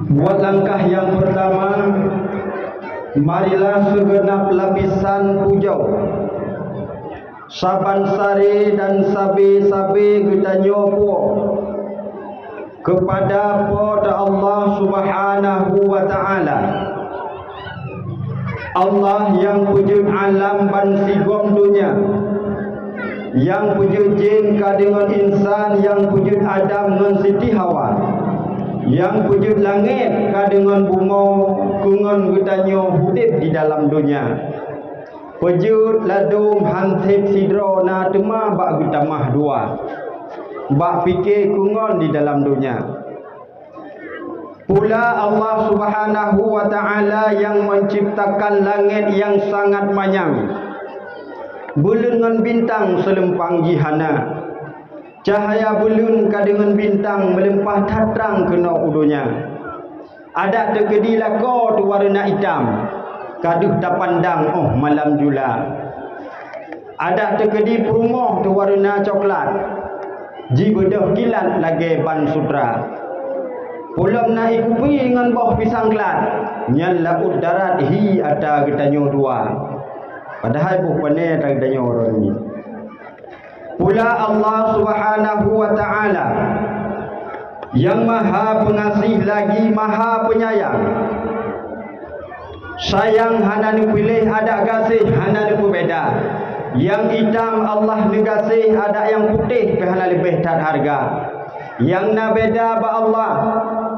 Buat langkah yang pertama, marilah segenap lapisan pujau, saban sari dan sabi-sabi gedanyo puo kepada pada Allah Subhanahu wa Ta'ala. Allah yang wujud alam ban sigom dunia, yang wujud jin ka dengan insan, yang wujud Adam dengan Siti Hawa, yang wujud langit ka dengan bunga kungon gedanyo hidup di dalam dunia. Wujud ladung hantip sidro na tema bak getamah dua, bak fikir kungon di dalam dunia. Pula Allah Subhanahu wa Ta'ala yang menciptakan langit yang sangat manyang, bulan dengan bintang selempang jihana. Cahaya bulan ka dengan bintang melempah tatrang kena udunya. Ada terkedi lako tu warna hitam, kaduh tak pandang oh malam jula. Ada terkedi perumah tu warna coklat, ji bedah kilat lagi ban sutra. Pulam na ikupi dengan bawah pisang kelat, nyal laut darat hi ada getanyo dua. Padahal bukannya ada getanyo orang ni. Pula Allah Subhanahu wa Ta'ala yang maha pengasih lagi maha penyayang. Sayang hana ni pilih, ada kasih hana ni beda. Yang hitam Allah ni kasih, ada yang putih hana lebih tak harga. Yang na beda ba Allah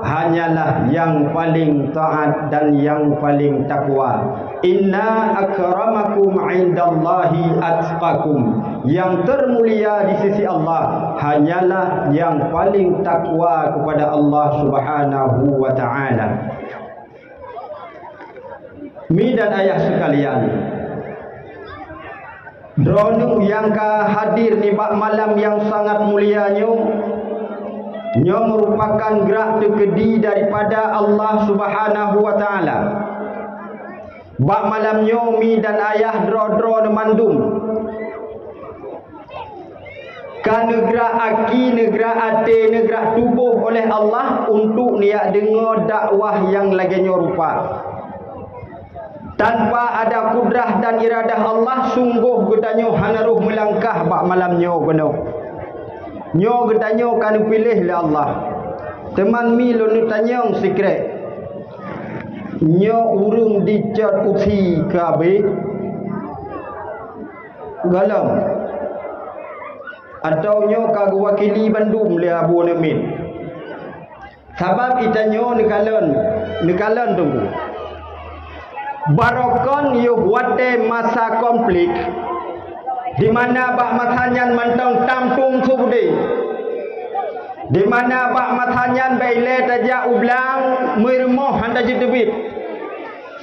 hanyalah yang paling taat dan yang paling takwa. Inna akramakum indallahi atqakum. Yang termulia di sisi Allah hanyalah yang paling takwa kepada Allah Subhanahu wa Ta'ala. Mi dan ayah sekalian, dronu yang ka hadir ni bak malam yang sangat mulianya, nya merupakan gerak terkedi daripada Allah Subhanahu wa Ta'ala. Bak malam nyomi dan ayah dro-dro mandum ka negara aki, negara ate, negara tubuh oleh Allah untuk niat dengar dakwah yang lagi rupa. Tanpa ada kudrah dan iradah Allah, sungguh gedanyo hanaruh melangkah bak malam nyo benar. Nyo gedanyo kan pilih oleh Allah. Teman mi lo ni tanyong secret. Nyo urung dicat usi kabe galam. Atau nyo kagak wakili Bandung le Abu Namin. Sebab itanyo nekalan tunggu. Barokon yo wate masa konflik di mana bak mathanyan mantong tampung subde, di mana bak mathanyan baile taja ublang mirmoh handa jedebit,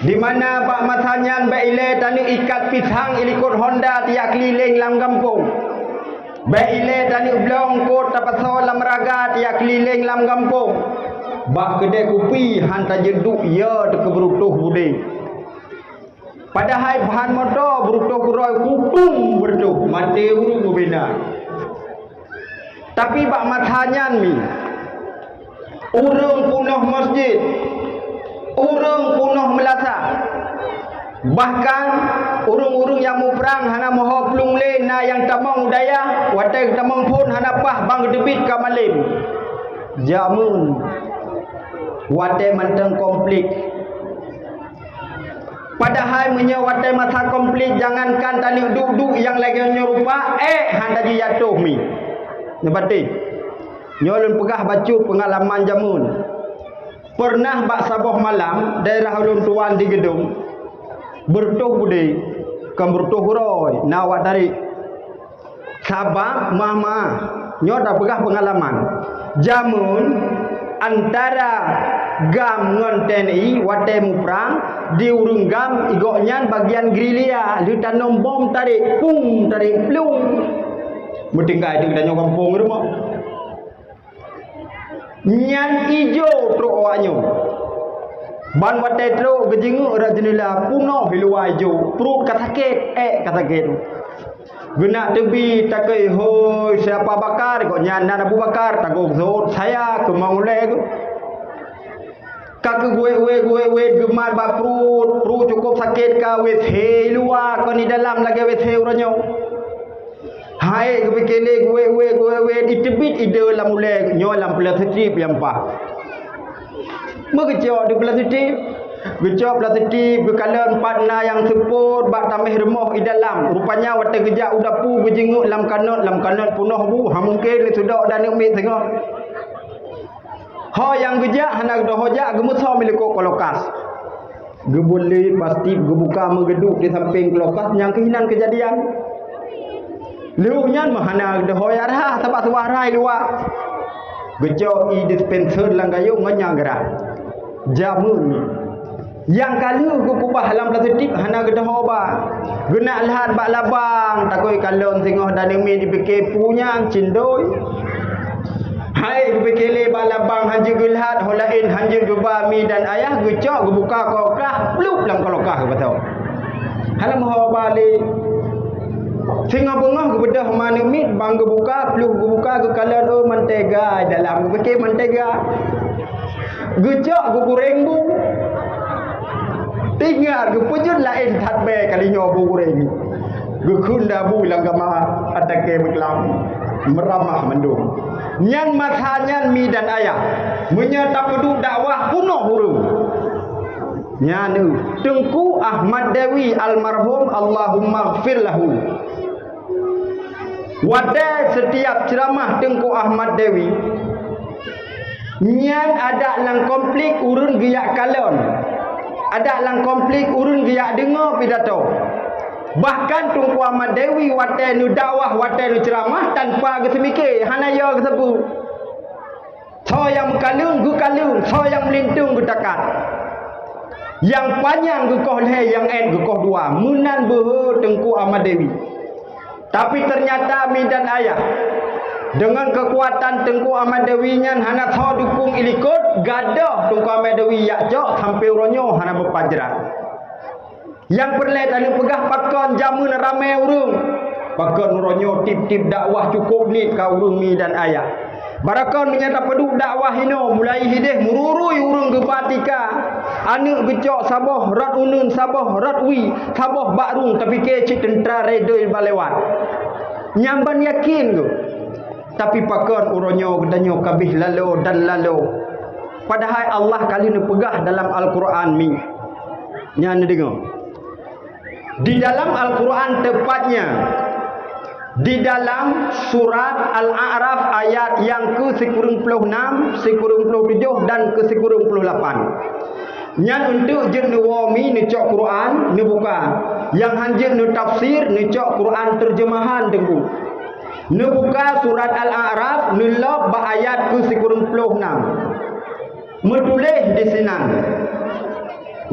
di mana bak mathanyan baile tani ikat pisang ilikut Honda tiak keliling lam kampung, baile tani ublang kot tapasol lam raga tiak keliling lam kampung, bak kedai kopi hanta jeduk ya de keberutuh bude. Padahal bahan motor berutuh kuroi kupung bertuh mati urung bina. Tapi bak mathanyan mi urung punah masjid, urung punah melasa. Bahkan urung-urung yang mau perang hana moho plung le na yang tamang udaya, watai tamang pun hana pah bang debit kamalim. Jamun watai manteng konflik. Padahal menyewatai masa komplit, jangankan tali duduk yang lagi nyerupa handa jatuh mi. Nebati. Nyolun pegah bacu pengalaman jamun. Pernah bak saboh malam daerah ulun tuan di gedung bertuh bude kan bertuh huroi nawat dari sabab mama nyoda pegah pengalaman jamun antara gam ngon TNI wate mu perang di urung gam igoknya bagian gerilya di tanam bom tarik pung tarik plung metinggai di danyo kampung rumah nyan ijo tro awanyo ban wate tro gejingu rajnila puno hilua ijo perut katakit katakit guna tebi takai hoi siapa bakar kok nyan Abu Bakar takut zot saya ke maulai Kak gue gemar ba perut cukup sakit ka we the luar ko ni dalam lagi we the uranyo. Hai gue kele gue itebit ide lam mulai nyolam plastik yang pa. Mengejok di plastik. Gejok plastik berkala 4 na yang seput bak tamih remah di dalam. Rupanya wata gejak udah pu berjenguk lam kanot punuh bu. Ha mungkin sudah dah nikmat tengok. Ha yang gejak hendak dah hojak gemusa milikok kolokas. Gebuli pasti gebuka menggeduk di samping kolokas yang kehinan kejadian. Leunya mahana dah hoyak dah sebab suara luar. Gejok i dispenser langgayung nganyang gerak. Jamun yang kali ku kubah dalam plastik hana gedah oba. Guna lahat bak labang takoi kalon tengah dan mi dipikir punya cindoi. Hai dipikir bak labang hanjir gelhat holain hanjir geba mi dan ayah gecok gebuka kokah plup dalam kolokah betul. Halam oba le Singa bengah gebedah mana mit bang gebuka pluh gebuka ke kalon oh mentega dalam fikir mentega. Gecok goreng bu. Tinggal gepujud lain tatbe kali nyobu goreng. Gekunda bu langgama atake beklam meramah mendung. Nyan matanya mi dan ayah. Menyata peduk dakwah punuh huruf. Nyanu Tengku Ahmad Dewi almarhum Allahumma gfir lahu. Wadai setiap ceramah Tengku Ahmad Dewi nyan ada lang konflik urun giyak kalon. Ada lang konflik urun giyak dengar pidato. Bahkan Tengku Ahmad Dewi wadai nu dakwah wadai nu ceramah tanpa gesemike hanaya gesebu. So yang kalung gu kalung, so yang melintung gu takat. Yang panjang gekoh leh, yang en gekoh dua. Munan behe Tengku Ahmad Dewi. Tapi ternyata mi dan ayah dengan kekuatan Tengku Ahmad Dewi nyan hana tho dukung ilikut gadah Tengku Ahmad Dewi yak jok sampai ronyo hana berpajrak. Yang perlet anu pegah pakon jamun ramai urung. Pakon ronyo tip-tip dakwah cukup ni ka urung mi dan ayah. Barakon menyata peduk dakwah ino mulai hideh mururui urung gebatika. Anu gecok saboh rat unun saboh rat wi saboh bakrung tapi ke cik tentera redoi balewat. Nyamban yakin tu. Tapi pakon uronyo gedanyo kabih lalo dan lalo. Padahal Allah kali ni pegah dalam Al-Quran mi. Nya ni dengar. Di dalam Al-Quran tepatnya di dalam surat Al-A'raf ayat yang ke-46, 47 dan ke-48. Nyan untuk je nu wami ni cok Quran ni buka. Yang hanjir nu tafsir ni cok Quran terjemahan tengku. Ni buka surat Al-A'raf ni lob ba ayat ke-46. Metulis di sini.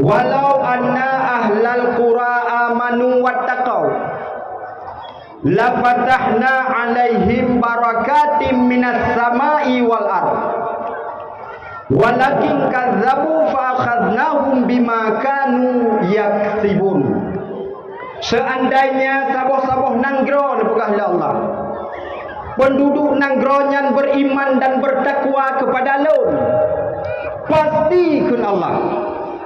Walau anna ahlal qura amanu wattaqau la fatahna alaihim barakatim minas samai wal ard walakin kazzabu fa akhadnahum bima kanu yaksibun. Seandainya saboh-saboh nanggro nepegah Allah, penduduk nanggro nyan beriman dan bertakwa kepada Allah, pasti kun Allah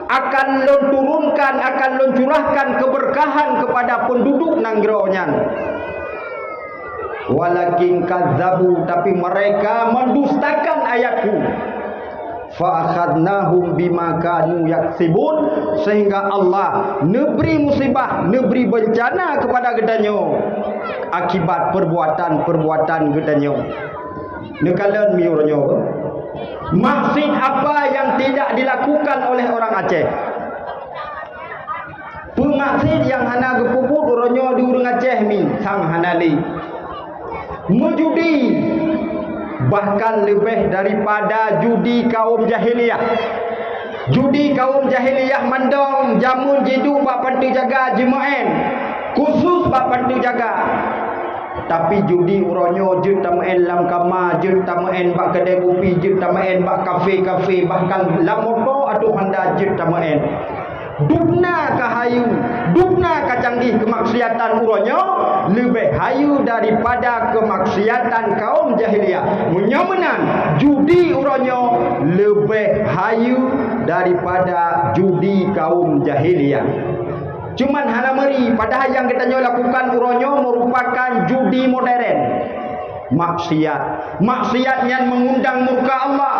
akan lon turunkan, akan lon curahkan keberkahan kepada penduduk nanggro nyan. Walakin kazzabu, tapi mereka mendustakan ayatku. Fa akhadnahum bima kanu yaksibun, sehingga Allah neberi musibah, neberi bencana kepada gedanyo akibat perbuatan-perbuatan gedanyo. Nekalan miuronyo. Maksud apa yang tidak dilakukan oleh orang Aceh? Pemaksud yang hana gepuput uronyo di urang Aceh mi sang hanali. Menjudi, bahkan lebih daripada judi kaum jahiliyah. Judi kaum jahiliyah mandong jamun jidu bak pantu jaga jemaen, khusus bak pantu jaga. Tapi judi uronyo je tamaen lam kama, je tamaen bak kedai kopi, je tamaen bak kafe-kafe, bahkan lam motor atau Honda je tamaen. Dukna ka hayu, dukna ka canggih kemaksiatan uronyo lebih hayu daripada kemaksiatan kaum jahiliyah. Munyomenan judi uronyo lebih hayu daripada judi kaum jahiliyah. Cuman hana meri, padahal yang kita lakukan uronyo merupakan judi modern. Maksiat yang mengundang murka Allah.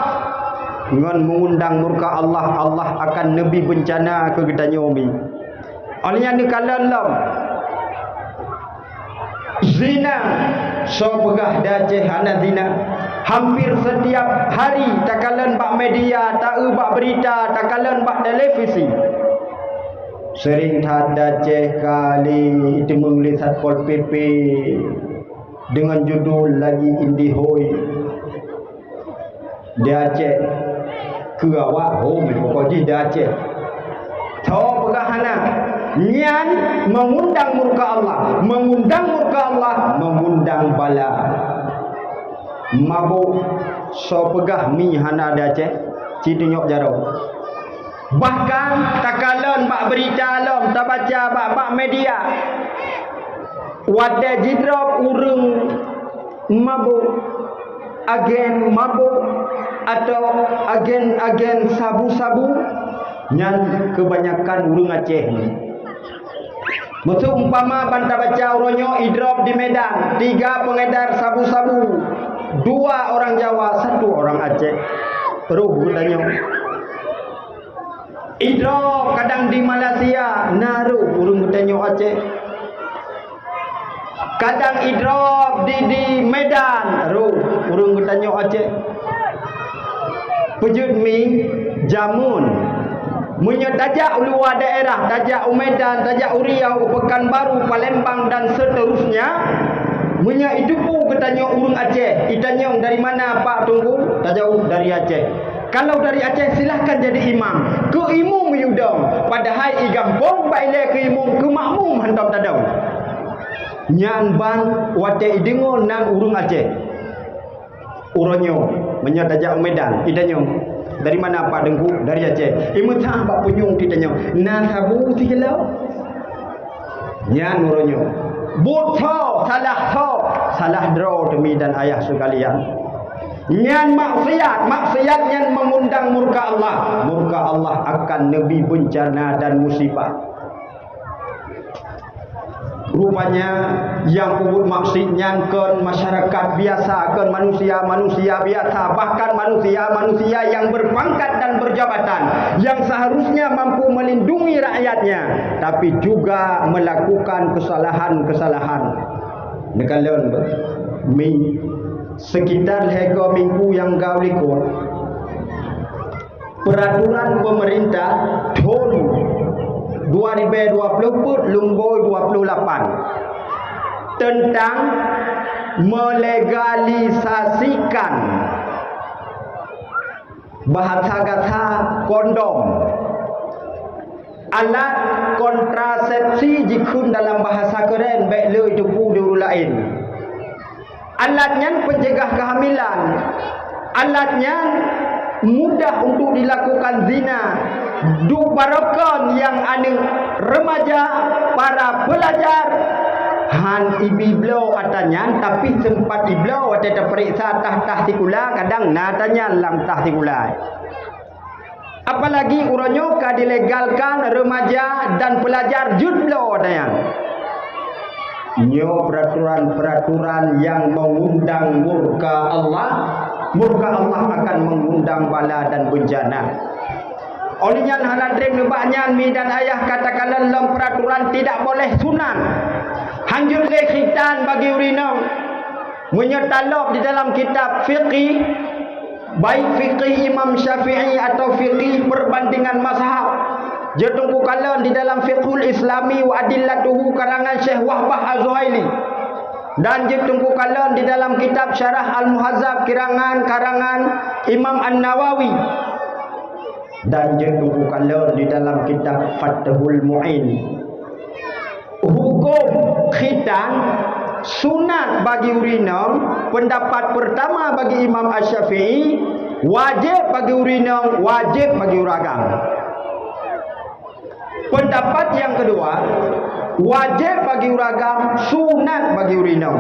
Dengan mengundang murka Allah, Allah akan nebi bencana ke kita nyomi. Olehnya ni kalam zina, so pegah daceh hana zina. Hampir setiap hari takalan bak media, tak bak berita, takalan bak televisi. Sering ada ceh kali itu menglihat Pol PP dengan judul lagi Indihoi. Dia cek ke awak home pokoknya dia cek. Tahu pegahana nyan mengundang murka Allah, mengundang bala. Mabuk so pegah mi hana dia cek, cidinyok jaro. Bahkan takalan bak berita alam, tak baca bak media. Wadah jidrop urung mabuk, agen mabuk atau agen sabu-sabu yang kebanyakan urung Aceh ni. Betul umpama banta baca uronyo idrop di Medan, 3 pengedar sabu-sabu, 2 orang Jawa, 1 orang Aceh. Terus tanya. Idrop kadang di Malaysia, naruh urung bertanya Aceh. Kadang idrop di Medan, urung bertanya Aceh. Pejut mi jamun. Munya tajak luar daerah, tajak Medan, tajak Riau, Pekanbaru, Palembang dan seterusnya. Munya idupu ketanya urung Aceh. Itanya dari mana Pak Tunggu? Tajak dari Aceh. Kalau dari Aceh silahkan jadi imam. Ke imum yudong. Padahal igampong baile ke imum ke makmum hantam tadau. Nyan ban wate idengo nang urung Aceh. Uronyo menyatajak Medan. Idanyo dari mana Pak Dengku? Dari Aceh. Imutah Pak Punyung ditanya. Nah sabu tigelau. Nyan uronyo. Buto salah draw demi dan ayah sekalian. Nyan maksiat yang mengundang murka Allah. Murka Allah akan nebi bencana dan musibah. Rupanya yang pubut maksud nyangkan masyarakat biasa, kan manusia biasa, bahkan manusia yang berpangkat dan berjabatan, yang seharusnya mampu melindungi rakyatnya, tapi juga melakukan kesalahan-kesalahan. Nekalan sekitar 3 minggu yang kau likut, peraturan pemerintah tahun 2020 Lumboy 28 tentang melegalisasikan bahasa kondom, alat kontrasepsi jikun dalam bahasa keren baik le debu dulu lain. Alatnya pencegah kehamilan, alatnya mudah untuk dilakukan zina. Dubarokan yang ane remaja, para pelajar han ibiblo katanya, tapi sempat iblo ada periksa tah tikula, kadang natanya lam tah tikula. Apalagi uronyo ka dilegalkan remaja dan pelajar judlo katanya. Nyo peraturan-peraturan yang mengundang murka Allah akan mengundang bala dan bencana. Olehnya haladring nebaknya mi dan ayah katakanlah dalam peraturan tidak boleh sunan. Hanjur le khitan bagi urinam. Menyetalop di dalam kitab fiqih, baik fiqih Imam Syafi'i atau fiqih perbandingan mazhab. Jatungku kalan di dalam Fiqhul Islami wa Adillatuhu karangan Syekh Wahbah Az-Zuhaili, dan jatungku kalan di dalam kitab Syarah Al-Muhazzab karangan Imam An-Nawawi, dan jatungku kalan di dalam kitab Fathul Mu'in. Hukum khitan sunat bagi urinam, pendapat pertama bagi Imam Asy-Syafi'i, wajib bagi urinam, wajib bagi uragam. Pendapat yang kedua, wajib bagi uragam, sunat bagi urinam.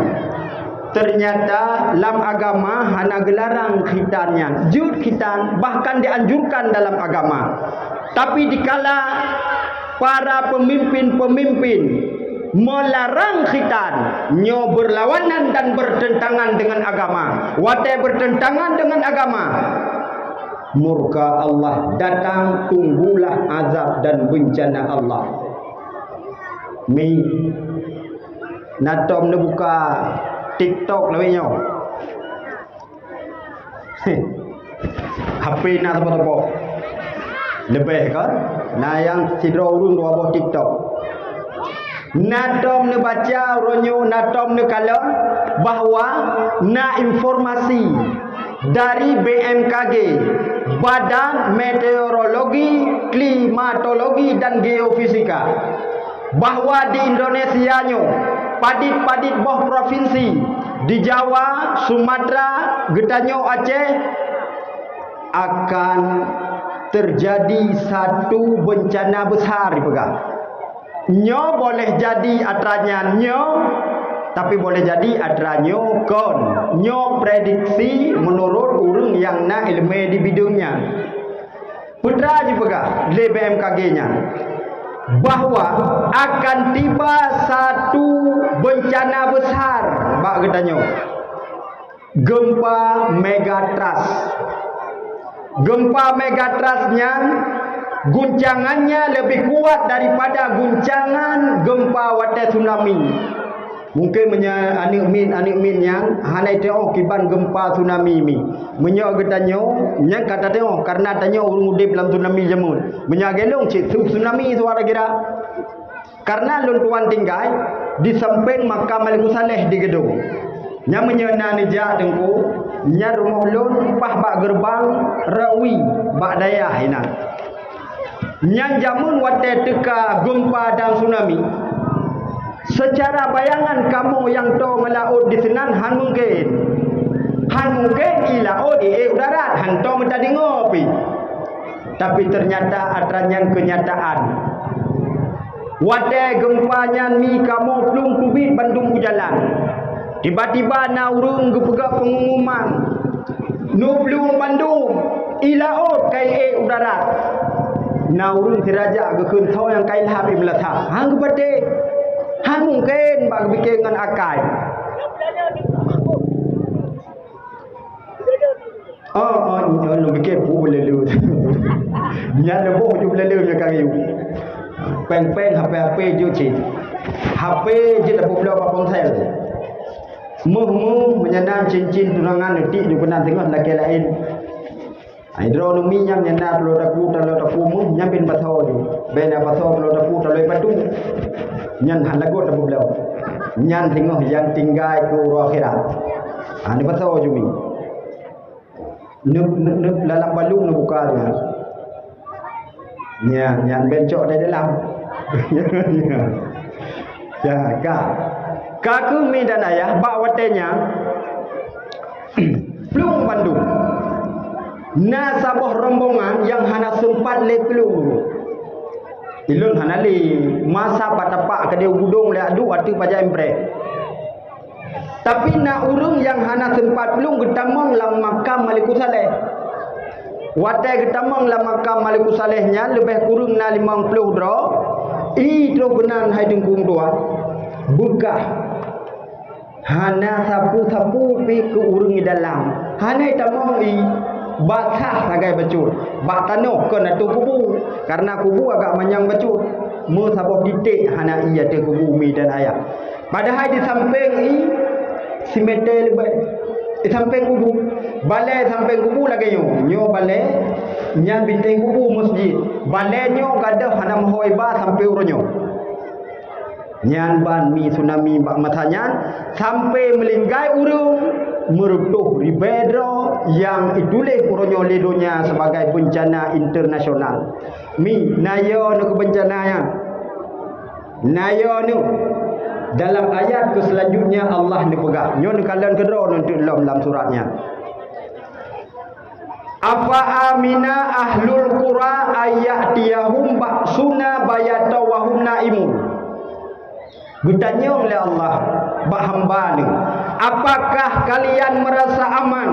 ternyata dalam agama hana gelarang khitannya. Jud khitan bahkan dianjurkan dalam agama. Tapi dikala para pemimpin-pemimpin melarang khitan, nyo berlawanan dan bertentangan dengan agama, wate bertentangan dengan agama, murka Allah datang, tunggulah azab dan bencana Allah. Mi natom ne buka TikTok lawi nyo. HP nak apa-apa. Lebih kan? Nah yang sidro urun dua buah TikTok. Natom ne baca ronyo, natom ne kalon bahawa na informasi dari BMKG, Badan Meteorologi, Klimatologi dan Geofisika, bahawa di Indonesia nyo padit-padit boh provinsi di Jawa, Sumatera, Getanyo, Aceh akan terjadi satu bencana besar dipegang. Nyo boleh jadi atranya nyo, tapi boleh jadi atranya kon. Nyo prediksi menurut orang yang nak ilmu di bidangnya. Putra dipegang le BMKG-nya bahawa akan tiba satu bencana besar, bak katanya, gempa megatrust. Gempa megatrustnya guncangannya lebih kuat daripada guncangan gempa wate tsunami. Mungkin anik min yang hanai teo kiban gempa tsunami mi. Menyo getanyo nya kata teo karena tanyo urung udip dalam tsunami jamun. Menyo gelong cik tsunami suara kira. Karena lun tuan tinggal di samping makam Malik Saleh di gedung. Nya menyena nija dengku, nya rumah lun pah bak gerbang rawi bak dayah ina. Nya jamun wate teka gempa dan tsunami. Secara bayangan kamu yang to melaut di senan han mungkin ilaut di udarat han to mentadi ngopi. Tapi ternyata atranya kenyataan. Wate gempanya mi kamu plung kubit Bandung jalan. Tiba-tiba na urung gepegak pengumuman. Nu plung Bandung ilaut kai udarat. Na urung tiraja gekeun thau yang kai lahap imlatha. Hang gepate han mungkin bak bikin dengan akal. Lu bikin pu boleh lu. Nya lebo ju boleh lu nya kang yu. Peng-peng HP ju cik. HP je tak boleh apa ponsel. Muh menyanam cincin tunangan detik ju pernah tengok laki lain. Hidronomi yang nyana lo tapu mu nyambin pasau ju. Bena pasau lo tapu taloi patu. Nyan halagot abu blau nyan tengok yang tinggal ke akhirat. Ni pasal jumi nup dalam balung nu buka dia nyan bencok dari dalam ya ka kumi dan ayah bak watenya plung Bandung na sabah rombongan yang hana sempat le plung ilun hanali masa patapak ke dia gudung le adu atu paja empre. Tapi nak urung yang hana sempat belum getamang lam makam Malik Saleh. Wate getamang lam makam Malik Salehnya lebih kurang na 50 dro. Itu benan hai dengkung dua. Bekah hana sapu-sapu pi ke urung di dalam. Hana tamang i basah sagai becut. Bak tanoh ke natu kubu. Karena kubu agak manyang becut. Mu sabab ditik hana iya te kubu mi dan ayah. Padahal di samping i simetel lebih. Di samping kubu. Balai samping kubu lagi nyo balai nyang bintang kubu masjid. Balai nyo kada hana mahoi ba sampai uronyo. Nyan ban mi tsunami bak matanya sampai melinggai urung merutuh ribedro yang iduleh uronyo ledonya sebagai bencana internasional. Mi nayo nu kebencananya. Nayo nu dalam ayat ke selanjutnya Allah ni pegang. Nyo nu kalian kedro untuk dalam suratnya. Afa amina ahlul qura ayatiyahum ba'suna bayata wa hum naimun. Bertanya oleh Allah bak hamba ni Apakah kalian merasa aman?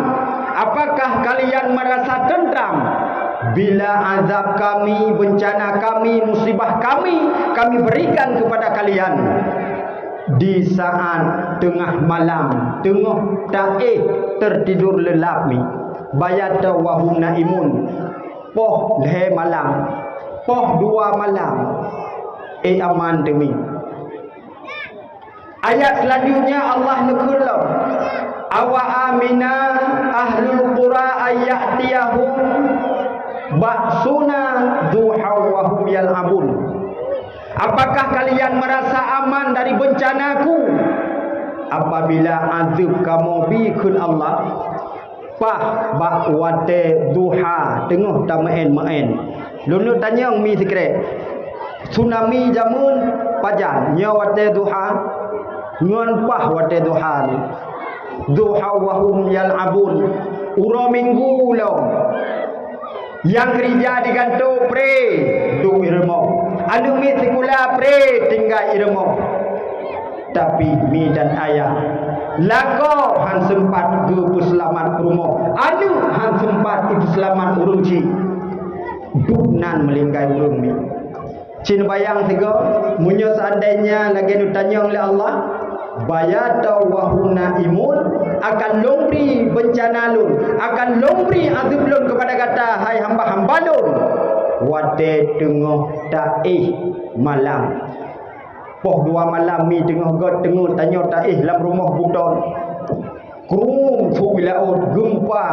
Apakah kalian merasa tentram bila azab kami, bencana kami, musibah kami berikan kepada kalian di saat tengah malam, tengah tertidur lelap ni, bayata wa hum naimun, poh le malam, poh 2 malam, aman demi. Ayat selanjutnya Allah nekulam, awa amina ahlul qura ayatiyahum ba'suna duha wa hum yal'abun. Apakah kalian merasa aman dari bencanaku apabila azab kamu bikun Allah pah bakwate duha tengah tamaen lunu tanya mi sekret tsunami jamun pajan nyawate duha ngon pah wate duha duha wa hum yal'abun uro minggu lo yang kerja di kantor pre du irmo anu mi sekula pre tinggal irmo tapi mi dan ayah lako han sempat ke selamat rumah anu han sempat itu selamat urung ci duknan melingkai urung mi cin bayang tiga munyo seandainya lagi nu tanya oleh Allah bayata wa huna imun akan lombri bencana lun, akan lombri azab lun kepada kata hai hamba-hamba lun wate tengah malam poh 2 malam mi tengah god tengah tanya dalam rumah buton krum fu bilaut gempa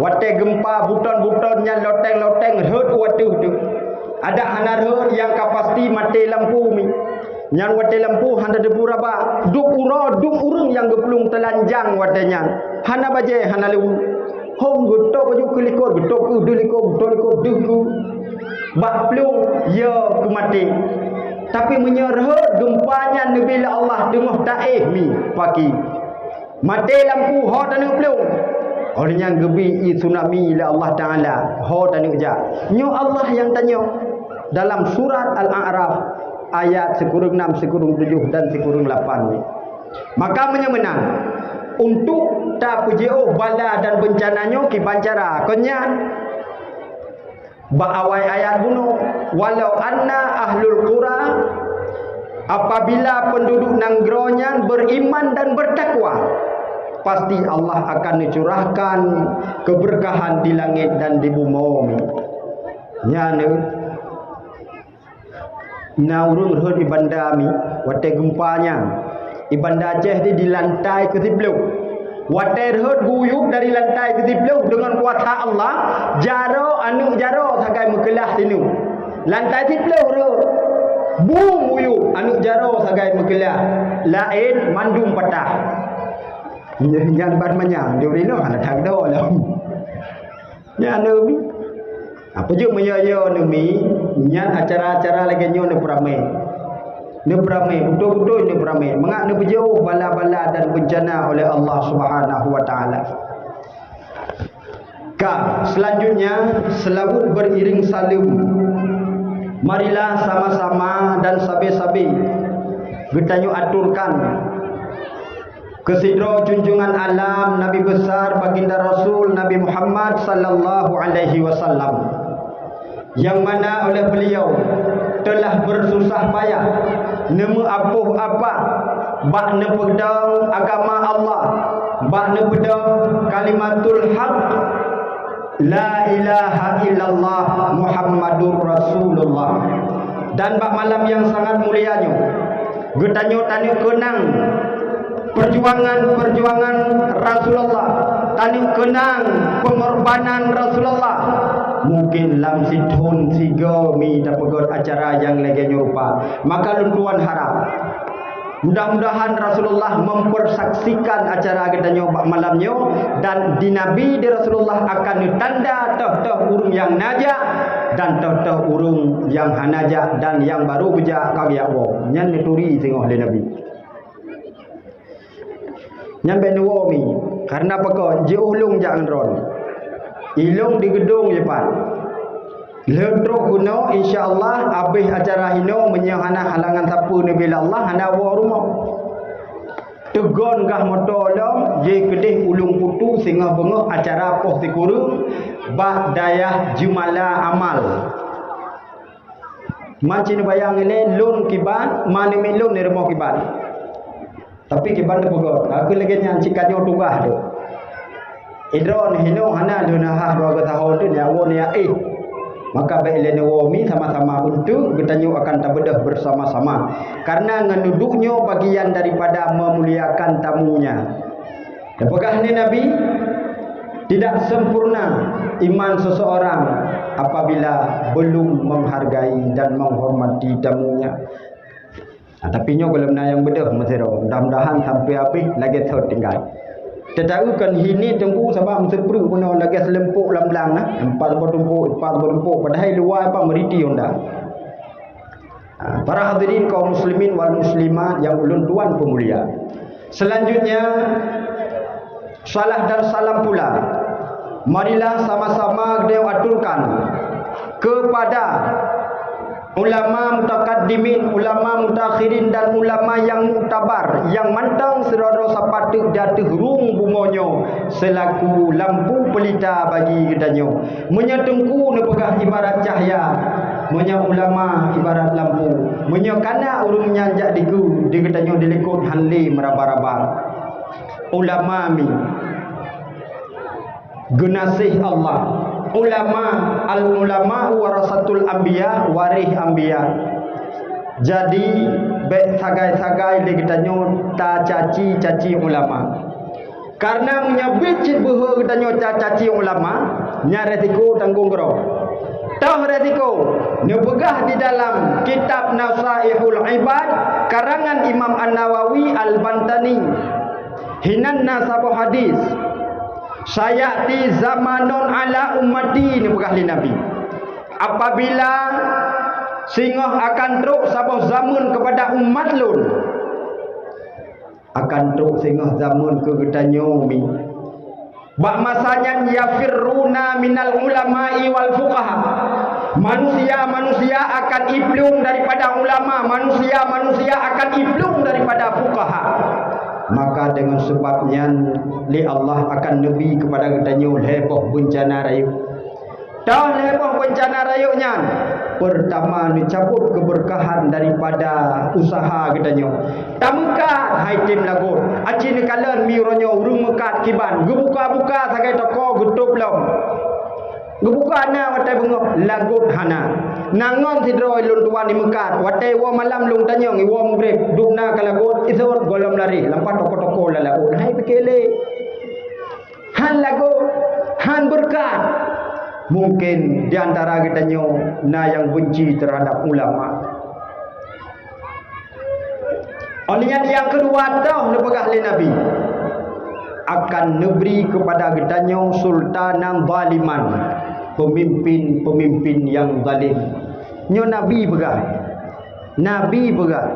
wate gempa buton-butonnya loteng-loteng hut watu tu ada hanar yang kapasti mati lampu mi nyan wate lampu handa debu raba duk urung yang geplung telanjang watenya hana baje hana lewu hom gutok baju kelikor gutok ku dulikor duku bak plung ya ku mati tapi menyerah gempanya nabi Allah dengah mi pagi mati lampu ho tanah plung orangnya gebi tsunami la Allah taala ho tanah ja nyo Allah yang tanya dalam surat Al-A'raf ayat sekurang 6, sekurang 7 dan sekurang 8 ni. Maka menang untuk tak pujio bala dan bencananya ki bancara konyan ba awai ayat bunuh walau anna ahlul qura apabila penduduk nanggronya beriman dan bertakwa pasti Allah akan mencurahkan keberkahan di langit dan di bumi. Nyane naurung hud ibanda mi wate gempanya ibanda Aceh di lantai ke-10 wate hud guyuk dari lantai ke-10 dengan kuasa Allah jaro sagai mekelah sinu lantai 10 bum guyuk anu jaro sagai mekelah lain mandum patah yang barmanya diurino ana thagdo lah nya anu apa je menyo nemi nyan acara-acara lagi nyo ne prame betul-betul ne prame mengak ne berjauh bala-bala dan bencana oleh Allah Subhanahu wa taala. Selanjutnya selawat beriring salim marilah sama-sama dan sabi-sabi getanyo aturkan kesidro junjungan alam Nabi besar baginda Rasul Nabi Muhammad sallallahu alaihi wasallam yang mana oleh beliau telah bersusah payah nemu apuh apa bak nepedang agama Allah bak nepedang kalimatul haq la ilaha illallah Muhammadur Rasulullah dan bak malam yang sangat mulianya getanyo tanya kenang perjuangan Rasulullah tani kenang pengorbanan Rasulullah mungkin lam sidhun sigo mi dapat acara yang lagi nyorupa maka luntuan harap mudah-mudahan Rasulullah mempersaksikan acara kita nyoba malamnya dan di Nabi di Rasulullah akan ditanda toh urung yang najak dan toh urung yang hanajak dan yang baru beja kagak wo nyan dituri tengok oleh Nabi nyan benuwo mi karena apa je ulung jangan ron ilung di gedung jepat lentro kuno insyaallah habis acara hino menyahana halangan sapu nabi Allah hana wa rumah tegon gah motor long je kedih ulung putu singa bengah acara poh tikuru bah dayah jumala amal macin bayang ile lun kiban mana milun ni remok kiban tapi kiban tu pegot aku lagi nyanci kanyo tugah tu idron hino hana dunah 2 tahun tu ni awon ya maka baiklah nawomi sama-sama untuk bertanya akan tabedah bersama-sama karena ngenduduknya bagian daripada memuliakan tamunya. Apakah ini Nabi? Tidak sempurna iman seseorang apabila belum menghargai dan menghormati tamunya. Tapi nyo kalau yang bedah mesero mudah-mudahan sampai habis lagi tertinggal. Tetapi kan ini tengku sebab mesepru pun lagi selempuk lam-lam empat bertumpuk padahal luar apa meriti onda. Para hadirin kaum muslimin wal muslimat yang ulun tuan pemulia. Selanjutnya salah dan salam pula. Marilah sama-sama kita aturkan kepada ulama mutakaddimin, ulama mutakhirin dan ulama yang muktabar yang mantang seroro sapatut jatuh rung bumonyo selaku lampu pelita bagi gedanyo menyatungku nepegah ibarat cahaya menya ulama ibarat lampu menyokana urung nyanjak digu di gedanyo dilekut hanli meraba-raba ulama mi genasih Allah ulama al-ulama warasatul anbiya warih anbiya jadi baik sagai-sagai le kita ta caci ulama karena menyabit bahwa kita caci ulama nya resiko tanggung gero tah resiko nepegah di dalam kitab Nasaihul Ibad karangan Imam An-Nawawi Al-Bantani hinan nasabu hadis sayati zamanon ala ummati ni berkahli Nabi apabila singoh akan truk sabah zaman kepada umat lun akan truk singoh zaman ke gedanyo mi bak masanya yafirruna minal ulama'i wal fuqaha manusia akan iblung daripada ulama manusia akan iblung daripada fuqaha maka dengan sebabnya li Allah akan nabi kepada gedanyo heboh bencana rayu dah heboh bencana rayunya pertama dicabut keberkahan daripada usaha gedanyo tamkat hai tim lagu acin kalan mironyo urung mekat kiban gebuka-buka sagai toko getup lom gebuka na watai bengok lagut hana nangon sidro lun tuan di mekat watai wa malam lung tanyong iwa mugrib dubna kalagut isor golom lari lampat toko-toko la lagut hai pikele han lagut han berkat mungkin di antara gedanyo na yang benci terhadap ulama olehnya yang kedua tahu nepegah le Nabi akan neberi kepada gedanyo sultanan zaliman pemimpin yang zalim nyo Nabi begah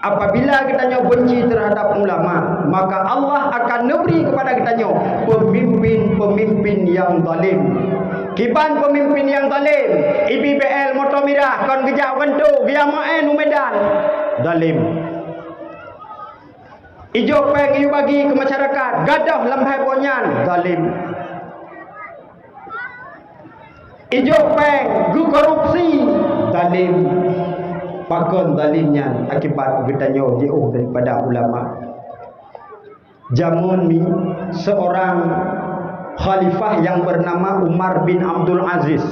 apabila kita benci terhadap ulama maka Allah akan neberi kepada kita pemimpin yang zalim kiban pemimpin yang zalim IBBL motor mirah kon gejak wentu dia main Medan zalim ijo peng iu bagi ke masyarakat gadah lambai bonyan zalim ijo peng gu korupsi zalim pakon zalimnya akibat gedanyo jauh daripada ulama jamun ni seorang khalifah yang bernama Umar bin Abdul Aziz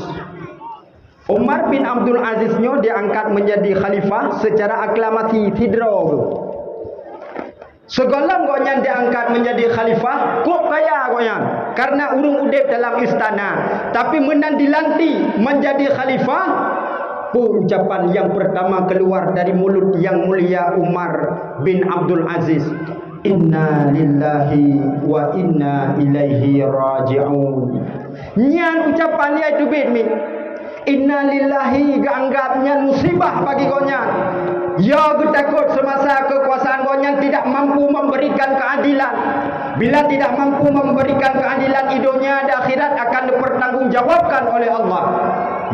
Umar bin Abdul Aziz nyo diangkat menjadi khalifah secara aklamasi tidro segala gonya diangkat menjadi khalifah kok kaya gonya karena urung udip dalam istana tapi menan dilanti menjadi khalifah ucapan yang pertama keluar dari mulut yang mulia Umar bin Abdul Aziz inna lillahi wa inna ilaihi raji'un nyan ucapan dia itu bidmi inna lillahi ganggapnya musibah bagi gonya ya takut semasa kekuasaan gonya tidak mampu memberikan keadilan bila tidak mampu memberikan keadilan idonya di akhirat akan dipertanggungjawabkan oleh Allah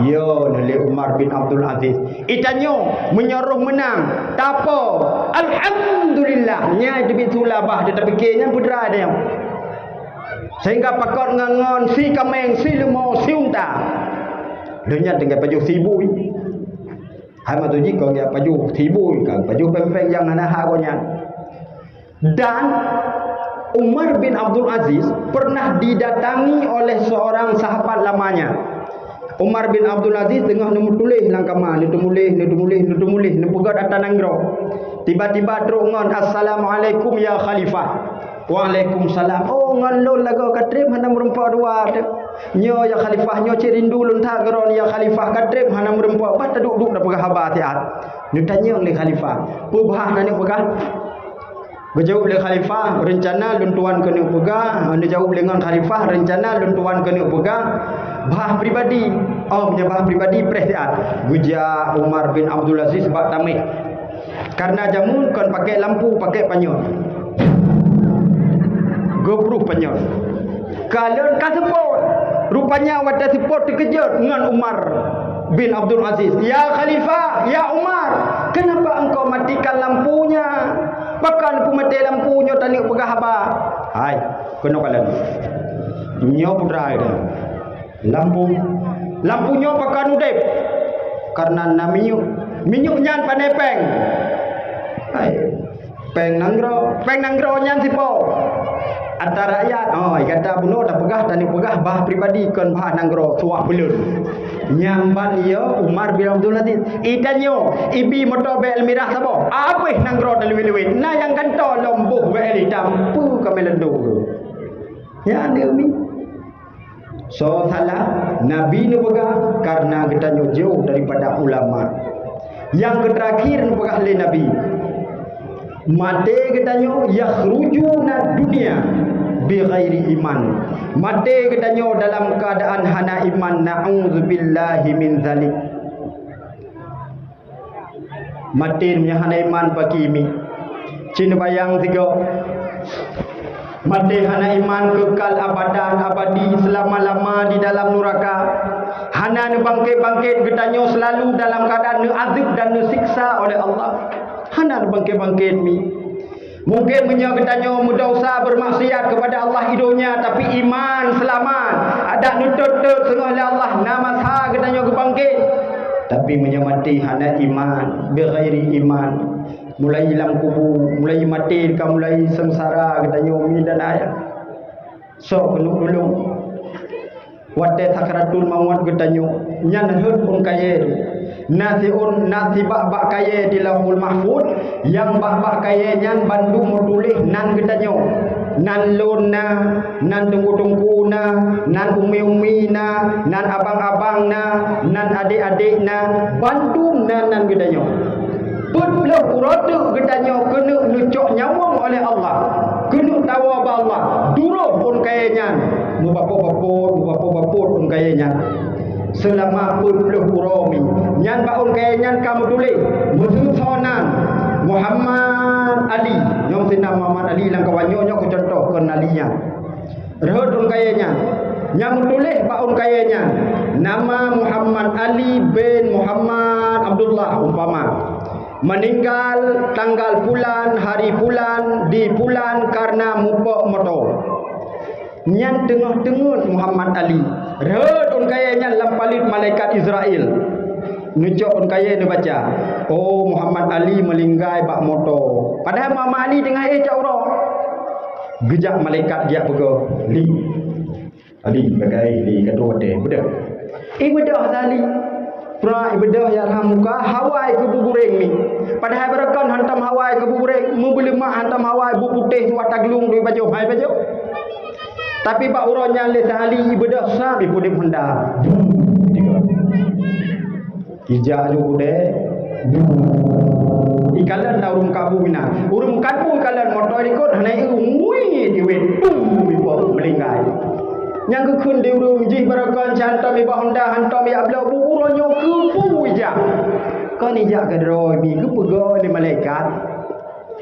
Yo oleh Umar bin Abdul Aziz. Itanyo menyeruh menang. Tapo? Alhamdulillah. Nya debit sulabah dia terfikirnya pudra dia. Sehingga pakot ngangon si kameng si lemo si unta. Dunia dengan baju sibui. Hai ma tu ji ko ya baju sibui kan baju pempeng yang ana hagonya. Dan Umar bin Abdul Aziz pernah didatangi oleh seorang sahabat lamanya. Umar bin Abdul Aziz tengah nemu tulis langkama, ni tumulih, ni pegat atas nanggro. Tiba-tiba terungon, Assalamualaikum ya khalifah. Waalaikumsalam. Oh ngalol lagu katrib hana merempak dua. Nyo ya khalifah nyo cirindu lunta geron ya khalifah katrib hana merempak bat duduk dah pegah habat tiat. Ni tanya oleh khalifah, pubah nani pegah? Berjawab oleh khalifah, rencana luntuan kena pegah. Anda jawab dengan khalifah, rencana luntuan kena pegah. Bah pribadi. Oh punya bah pribadi perhatian. Guja Umar bin Abdul Aziz bak tamik. Karena jamun kon pakai lampu, pakai panyol. Gobruh panyol. Kalau ka support, rupanya wadah support terkejut dengan Umar bin Abdul Aziz. Ya khalifah, ya Umar, kenapa engkau matikan lampunya? Bahkan aku mati lampunya tadi pegah apa? Hai, kena kalian. Nyo putra dia. Lampunya pakai udep karena naminyuk nyan panepeng. Hai, peng nanggro nyan sipo. Antara rakyat, kata bunuh dah pegah tani pegah bah pribadi kon bah nanggro suah belun. Nyamban ia Umar bin Abdul Aziz. Itanyo ibi motor bel mirah sabo. Apa nanggro dalwi-lwi. Na yang kanto lombuh bel hitam pu kamelendo. Ya dia mi. So salah Nabi ni pegah karena kita jauh daripada ulama. Yang terakhir pegah oleh Nabi. Mate kita yakhrujuna dunia bi ghairi iman. Mate kita dalam keadaan hana iman. Na'udzubillahi min zalik. Mate punya hana iman bagi ini. Cina bayang tiga. Mati hana iman kekal abadan abadi selama-lama di dalam neraka. Hana ne bangkit-bangkit getanyo selalu dalam keadaan ne azab dan ne siksa oleh Allah. Hana ne bangkit-bangkit mi. Mungkin punya getanyo berdosa bermaksiat kepada Allah hidupnya tapi iman selamat. Ada nutut-tut sengah oleh Allah nama sah getanyo kebangkit. Tapi menyamati hana iman, bighairi iman. Mulai dalam kubur, mulai mati, mulai sengsara katanya umi dan ayah. So peluk dulu. Wate sakratul maut katanya nyan hud pun kaya. Nasi bak kaya di Lauhul Mahfuz, yang bak kaya nyan bandu motulih nan katanya. Nan lona, nan tunggu-tunggu na, nan umi-umi na, nan abang-abang na, nan adik-adik na, bandu nan katanya. Putlah uratu katanya kena nucuk nyawang oleh Allah. Kena tawa ba Allah. Duruh pun kayanya. Mubapa-bapa pun kayanya. Selama putlah urami. Nyan baun kayanya kamu tulis. Musuh Muhammad Ali. Nyom sina Muhammad Ali lang kawanyo ko contoh kon alinya. Rehudun kayanya. Nyam tulis baun kayanya. Nama Muhammad Ali bin Muhammad Abdullah umpama. Meninggal tanggal bulan, hari bulan, di bulan karena mupok motor. Nyan tengah-tengah Muhammad Ali. Redun kayanya lampalit malaikat Israel. Nucuk pun kaya dia baca. Oh Muhammad Ali melinggai bak motor. Padahal Muhammad Ali tengah caurah. Gejak malaikat dia pegah. Ali bagai li kedua dia. Bedah. Bedah Ali. Pra ibadah ya ramuka hawai ke bugureng ni. Padahal berakan hantam hawai ke bugureng, membeli mak hantam hawai bu putih tu taglung dui baju hai baju. Tapi pak uranya le sahali ibadah sah bi pudip hendak. Ija ju de. Ikalan na urum kabu mina. Urum kabu ikalan motor ikut hanai umui diwet tum bi po melinggai. Yang kekun di urung jih barakan cantam iba honda hantam ya abla bu uronyo kepu ija. Kan ija kadroi mi kepego ni malaikat.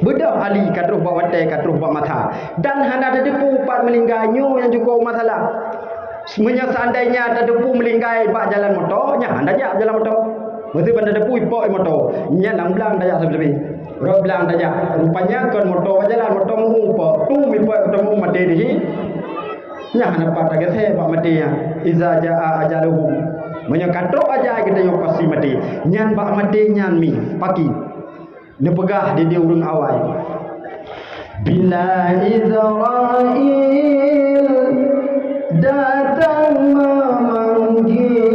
Bedah ali katruh bawa wate katruh bawa mata. Dan hana ada depu pat melingganyo yang juga masalah. Semuanya seandainya ada depu melingkai bak jalan motor, nya anda jak jalan motor. Mesti benda depu ipok motor. Nya nang belang dah jak sebelah. Ro belang dah jak. Rupanya kon motor jalan motor mupok. Tu mipok ketemu mati di sini. Nya nampak tak ke bak mati ya. Iza jaa ajaluhum. Munya katrok aja kita yo pasti mati. Nyan bak mati nyan mi pagi. Ne pegah di dia urang awal. Bila Israil datang memanggil,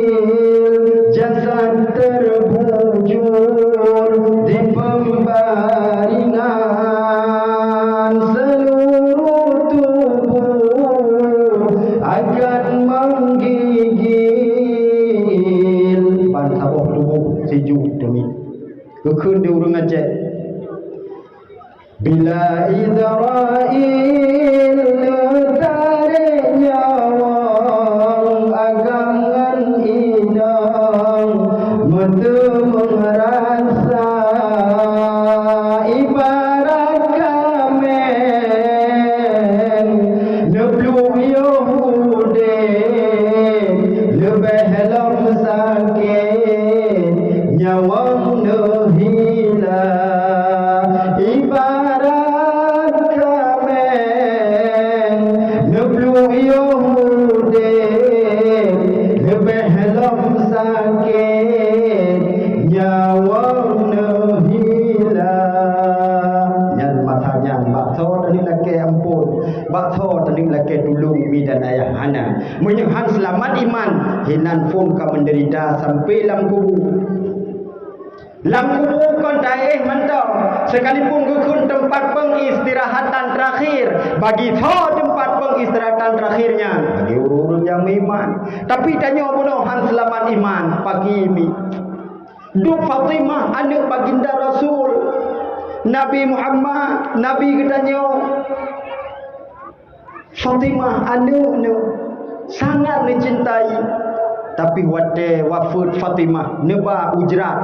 jasad terbujur di pembaringan, seluruh tubuh akan menggigil. Bantaboh tubuh sejuk demi kekun di urang aceh. Bila Israil tarik nyawang agangan hidang mata merasa ibarat kamen nebluk Yahudin lebih lam sakit nyawang nehilang ibarat kamen nebluk Yahudin lebih lam sakit nyawang nehilang. Yang matanya bakso tadi laki ampun, bakso tadi laki tulung mi dan ayah hana menyehan selamat iman hinan pun kau menderita sampai lam kubur. Lam kubur kon daih mentong sekalipun gukun tempat pengistirahatan terakhir bagi tho tempat pengistirahatan terakhirnya bagi urun yang iman. Tapi tanya bunuhan selamat iman pagi mi du Fatimah anak baginda Rasul Nabi Muhammad Nabi katanya Fatimah anak sangat dicintai, tapi wate wafat Fatimah neba ujrat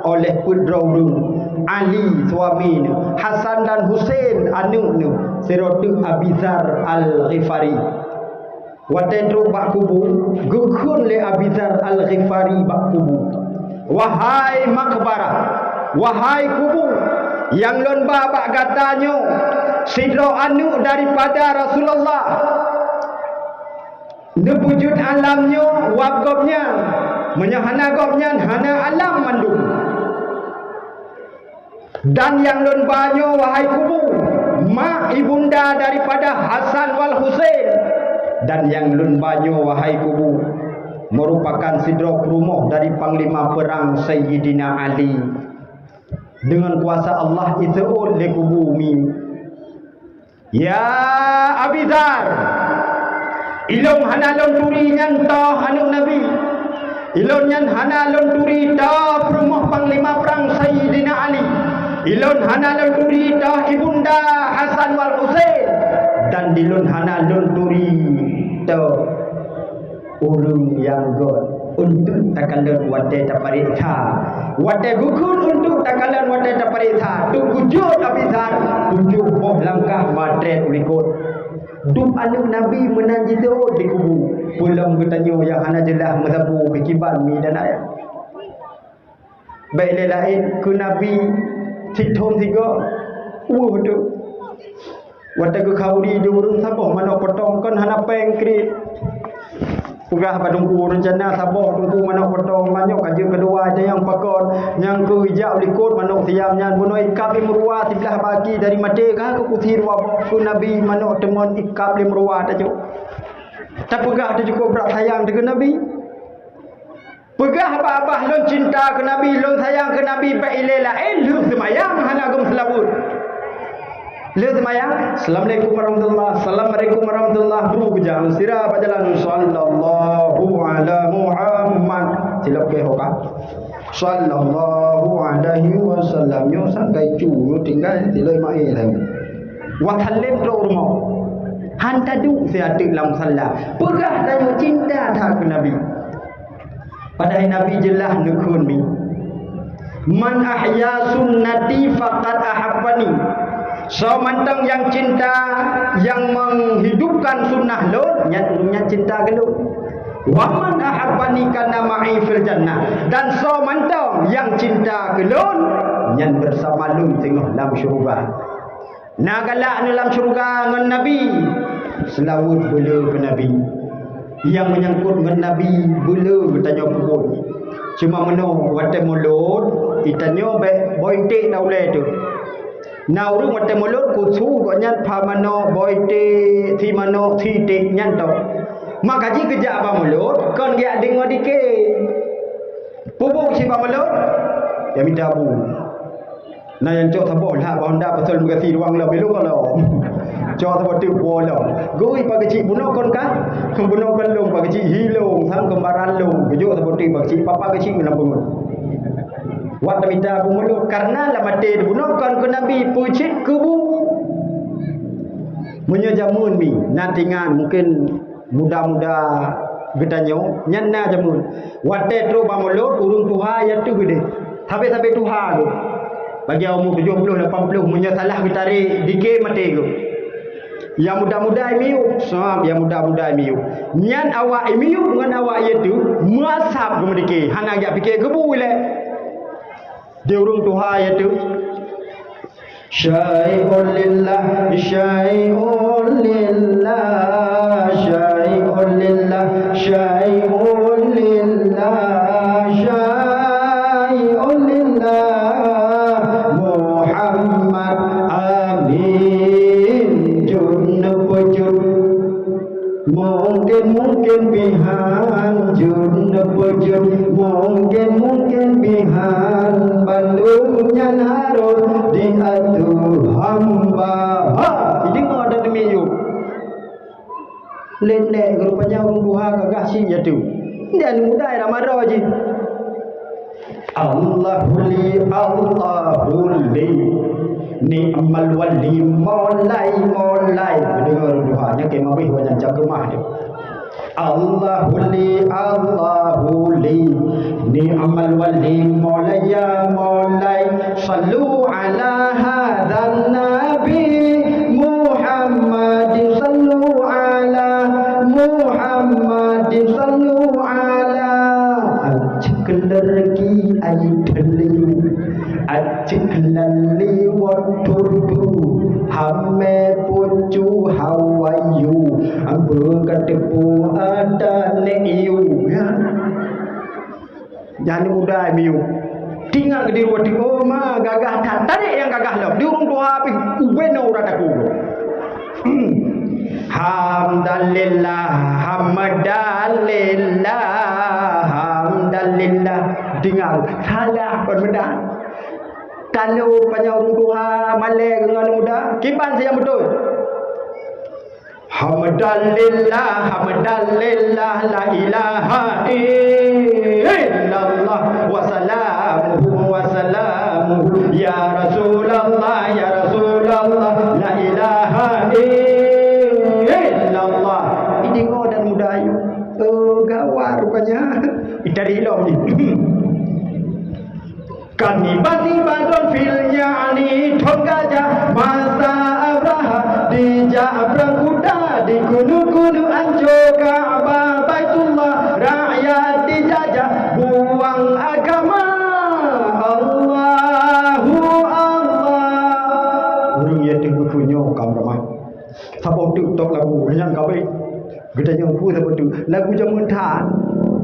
oleh putera urang Ali suami Hasan dan Husain anaknya Siratu Abi Dzar Al-Ghifari. Wate truk bak kubu gukun le Abi Dzar Al-Ghifari bak kubu. Wahai makbarah, wahai kubu yang lon bak gatanyo sidro anu daripada Rasulullah. Nebujud alamnya waqafnya menyahana gopnya hana alam mandung. Dan yang lon banyo wahai kubu mak ibunda daripada Hasan wal Husain, dan yang lon banyo wahai kubu merupakan sidro perumoh dari panglima perang Sayyidina Ali. Dengan kuasa Allah itu le kubu mi. Ya Abi Dzar, ilong hana lon turi nyanto anu Nabi. Ilon nyan hana lon turi ta perumoh panglima perang Sayyidina Ali. Ilon hana lon turi ta ibunda Hasan wal Husain, dan dilon hana lon turi ta urung yang god untuk takalan wate taparita wate gukun untuk takalan wate taparita tu wujud Abi Dzar tujuh boh langkah madret ulikut duk anu Nabi menanji tu di kubu pulang bertanya yang hana jelah mazhabu bikiban mi dan ayat baik lain ku Nabi Titom tiga tu wate ku kauri di urung sabah mana potong kan hana pengkrit pegah badungku rencana sabah tunggu mana potong banyak kaji kedua ada yang pakon yang ke hijau likut manuk siamnya bunuh ikap limruah sebelah bagi dari mati kah ke kutir wabak ku Nabi manuk temuan ikap limruah tajuk tak pegah ada cukup berat sayang dengan Nabi pegah apa-apa lon cinta ke Nabi lon sayang ke Nabi ba'ilela lu semayang hana agam selabut lu semayang. Assalamualaikum warahmatullahi Assalamualaikum warahmatullahi bro kejang sirah pajalan sallallahu ala Muhammad silap ke hoka sallallahu alaihi wasallam nyo sangkai cu tinggal tilai mai lah wa khalim tro rumah hanta du sia tek lam sallah pegah tanya cinta tak ke Nabi. Padahal Nabi jelah nukun mi man ahya sunnati faqad ahabbani So mantang yang cinta yang menghidupkan sunnah lun, nyat cinta ke lun. Wa man ahabbani kana ma'i fil jannah. Dan so mantang yang cinta ke lun, nyan bersama lun tengah dalam syurga. Nagalak dalam syurga dengan Nabi, selawut bela ke Nabi. Yang menyangkut dengan Nabi bela bertanya pun. Cuma meno wate mulut itanyo be boite daule tu. Nauru wate mulut kusu ko nyan phamano boite thi mano thi te nyan to. Maka ji kejak ba mulut kon gia dengo dike. Pupuk si ba mulut ya minta bu. Nah yang cok thabo lah ba honda pasal muka thi ruang la belu kalau. Cho thabo tu bo lo. Goi pa kecik buno kon ka. Buno kon long pa kecik hilong sang kembaran long. Bejo thabo tu pa kecik papa kecik menang bungut. Wat minta bu mulut karena la mate buno kon ke Nabi pucit kubu. Munyo jamun mi nantingan mungkin muda-muda getanyo nyanna jamun. Wate tro ba mulut urung tuha ya tu gede. Sampai tuha tu. Bagi umur 70 80 munyo salah getarik dike mate tu. Yang muda-muda miu, soal yang muda-muda miu. Nyan awak miu dengan awak itu muasab kemedike. Hana jak fikir kebu le. Dia urung tuha itu. Syai'un lillah, syai'un lillah, syai'un lillah, syai'un lillah, syai'un lillah. Muhammad amin. Mungkin bihan jun pujud mungkin bihan bandungnya harus diatur hamba. Jadi kau ada demi you lendek rupanya orang duha gagah sih jatuh dan mudah ramaro je. Allahuli ni'mal wali mulai dengar doanya ke mabih wajan cakemah dia. Allahuli ni'mal wali mulai sallu ala hadzal nabi Muhammadin sallu ala Muhammadin sallu ala aciklerki aidaliyu aciklalli waturdu hamme pucu hawayu ambung ketepu ada neiyu ya. Jangan mudah miu tinggal ke di ruang di ma gagah tak tarik yang gagah lah di urung tua api ubeno urat aku. Hamdalillah dengar salah kon muda. Kalau banyak orang tua malai dengan muda, kipan saya betul. Hamdalillah la ilaha illallah wa salamuhu ya Rasulullah la ilaha illallah. Ini kau dan muda ayu. Oh gawar rupanya. Dari ilmu ni. Kami badon filnya ni thonggaja masa abraha di jabrang kuda di gunung-gunung anjo Ka'bah Baitullah rakyat dijajah buang agama Allahu Allah. Urung ya tengok punyo kam ramai. Sabo TikTok lagu yang kau baik. Gedanya pu sabo tu lagu jamun than.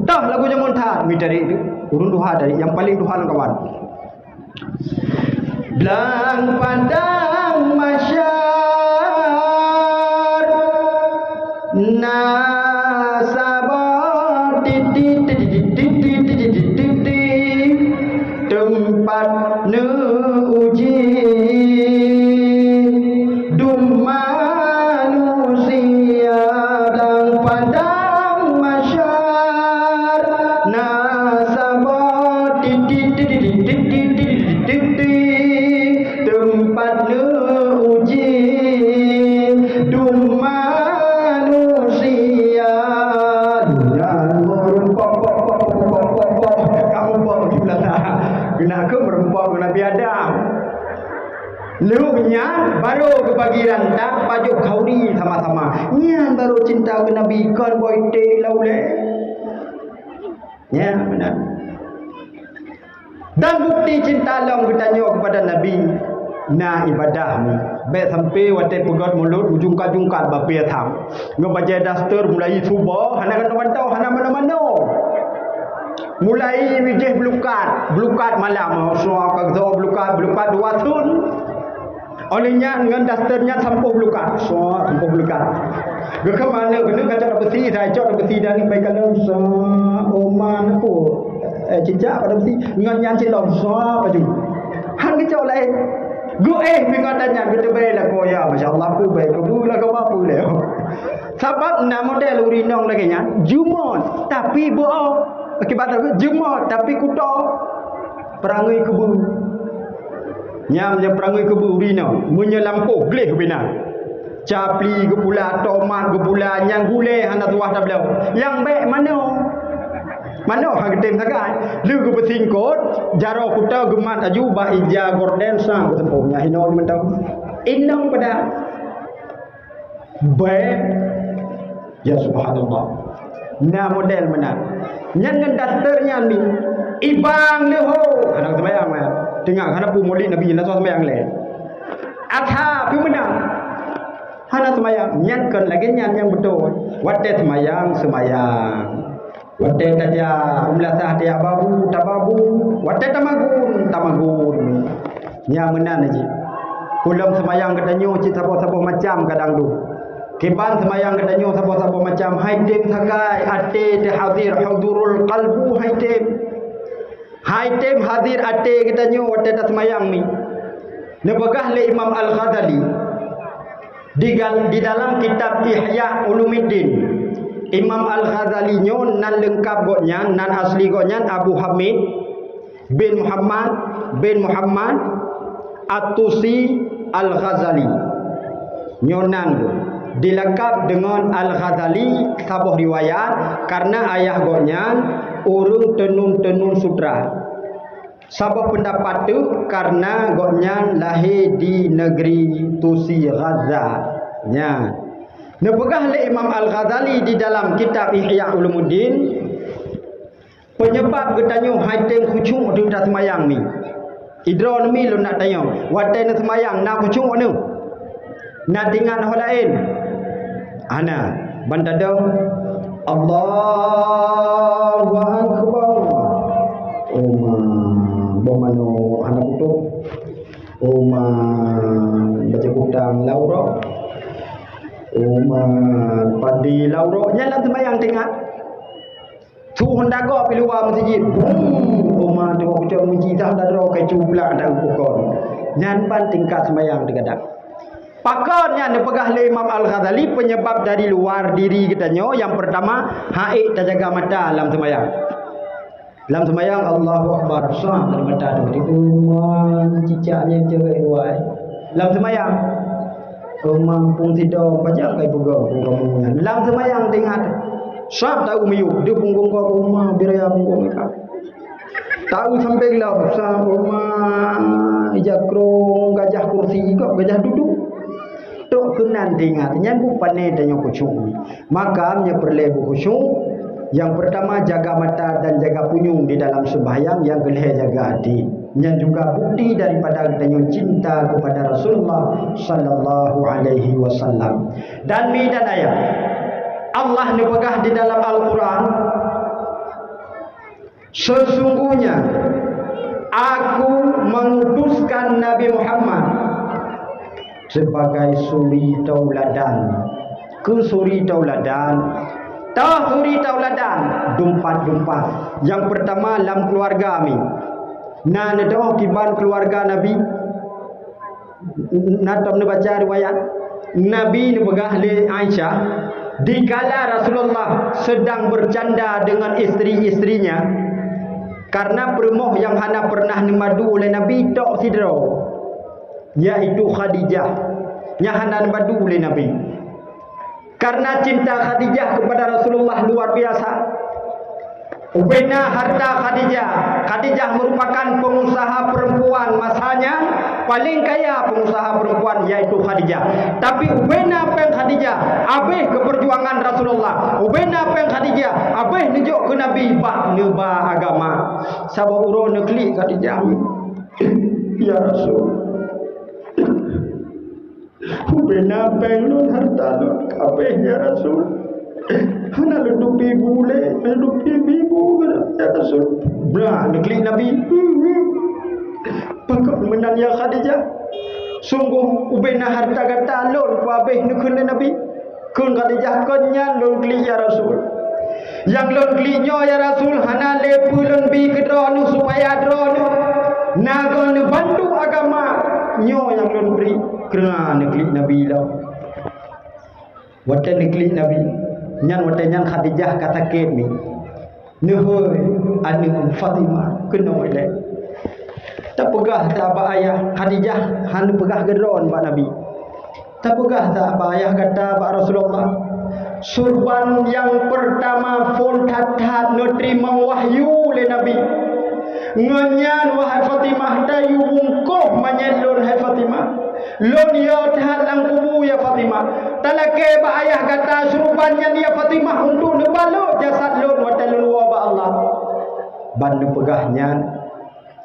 Dah lagu jamun than mi dari itu urung duha dari yang paling duha kawan. Belang pandang masyar nasabar tempat neuji dum manusia belang pandang masyar nasabar tempat neuji dum manusia dan merempok kamu bawa di belakang kena ke merempok ke Nabi Adam Lunya baru kebagi rantak pajuk kauri sama-sama. Nyan baru cinta ke Nabi kan boy te laule. Ya benar. Dan bukti cinta long bertanya kepada Nabi. Na ibadah ni. Baik sampai watai pegat mulut ujung-ujungkat bapia tham. Ngebaca daster mulai subuh hana kan mantau hana mana-mana. Mulai wijeh belukat malam soal kagzo belukat dua sun. Olehnya dengan dasternya sampai belukat, soal sampai belukat. Ke mana kena kacau besi, saya cok besi dan ni baik kalau oman apa, cicak pada besi dengan yang cilok soal baju. Han kacau lain. Gue mereka tanya kita baiklah kau ya, masya Allah aku baik kau lah kau apa le. Sebab nama model urinong lagi nya, jumot tapi boh. Akibat aku jumot tapi kuto perangai kebu. Nyam je perangai kebu urino, munye lampu gleh bina. Capli ke pula tomat ke pula yang gule hana tuah dah belau. Yang baik mana? Mana hang tem sagai. Lu ke besingkot, jaro kuta gemat aju ba ija gorden sang ke tempumnya hino mentau. Inang pada baik. Ya subhanallah. Nah model mana? Yang dasternya ni ibang leho. Anak sembahyang mah. Tengah kana pu molid Nabi na sembahyang le. Atha pi menang. Hana sembahyang nyankan lagi nyan yang betul. Watte sembahyang. Watte taja umlasah dia babu tababu. Watte tamagun. Nya menan aja. Pulang sembahyang kedanyo cit sabo-sabo macam kadang tu. Kiban sembahyang kedanyo sabo-sabo macam haidem sagai ate te hadir hudurul qalbu haidem hadir ate kedanyo wate ta sembahyang ni. Nebagah le Imam Al-Ghazali di dalam kitab Ihya Ulumuddin. Imam Al-Ghazali nyo nan lengkap goknya nan asli goknya Abu Hamid bin Muhammad At-Tusi Al-Ghazali. Nyonan dilengkap dengan Al-Ghazali sabuh riwayat karena ayah goknya urung tenun sutra. Sabuh pendapat tu karena goknya lahir di negeri Tusi Gaza. Nya. Nepegah le Imam Al-Ghazali di dalam kitab Ihya Ulumuddin penyebab getanyo haideng khusyuk di dalam sembahyang ni. Idron mi lu nak tanya, watai nak sembahyang nak khusyuk nu. Nak dengan hal lain. Ana bandadau Allahu Akbar. Bomano anak putu. Baca kutang lauro. Padi lauro nyala sembahyang tengah. Tu honda go pi luar masjid. Tu kucuk munci dah ro kai cubla dak ukon. Nyan pan tingkat sembahyang degadak. Pakarnya ne pegah le Imam Al-Ghazali penyebab dari luar diri kitanyo yang pertama haid tak jaga mata dalam sembahyang. Dalam sembahyang Allahu Akbar sah dalam mata tu di cicaknya cewek luai. Dalam sembahyang mampung tidur pajak kai punggung. Dalam sembahyang tengah sah tahu miyu dia punggung kau rumah biraya punggung kau. Tahu sampai lah sah rumah ijakrong gajah kursi kau gajah duduk. Tok kenan dengar nyan pane dan yang khusyuk. Maka nya perlu khusyuk. Yang pertama jaga mata dan jaga punyung di dalam sembahyang, yang kedua jaga hati. Yang juga bukti daripada adanya cinta kepada Rasulullah sallallahu alaihi wasallam. Dan ayat Allah nepegah di dalam Al-Quran, sesungguhnya aku mengutuskan Nabi Muhammad sebagai suri tauladan. Ke suri tauladan, suri tauladan dumpat-dumpat. Yang pertama dalam keluarga kami. Nah, nedoh kiban keluarga Nabi. Natam baca riwayat Nabi nebegah le Aisyah dikala Rasulullah sedang bercanda dengan isteri-istrinya, karena permoh yang hana pernah nimadu oleh Nabi tok sidro, yaitu Khadijah yang hana nimadu oleh Nabi. Karena cinta Khadijah kepada Rasulullah luar biasa. Ubena harta Khadijah. Khadijah merupakan pengusaha perempuan masanya paling kaya pengusaha perempuan yaitu Khadijah. Tapi ubena peng Khadijah abeh ke perjuangan Rasulullah. Ubena peng Khadijah abeh nunjuk ke Nabi bak neba agama. Sabab uro nekli Khadijah. Ya Rasul. Ubena peng lun harta lun kabeh ya Rasul. Hana ludupi bule, ludupi bibu ya Rasul. Blah nekli Nabi. Pakak menang ya Khadijah. Sungguh ubena harta kata lon wabeh nekun Nabi. Kun Khadijah konyan lon kli ya Rasul. Yang lon kli nyo ya Rasul hana lepu lon bi kedronu supaya dronu. Nagon bantu agama nyo yang lon beri kerana nekli Nabi law. Wate nekli Nabi. Nyan wate nyan Khadijah kata kemi. Nuhoi anu Fatimah kena wale. Tak pegah tak apa ayah Khadijah han pegah gedron pak Nabi. Tak pegah tak apa ayah kata pak Rasulullah. Surban yang pertama fon kata nerima wahyu le Nabi. Nganyan wahai Fatimah dayu bungkuh manyelon hai Fatimah. Lon yo tahat lang kubu ya Fatimah. Talake ba ayah kata surubannya dia Fatimah untuk nebalo jasad lon watalun wa ba Allah. Ban pegahnya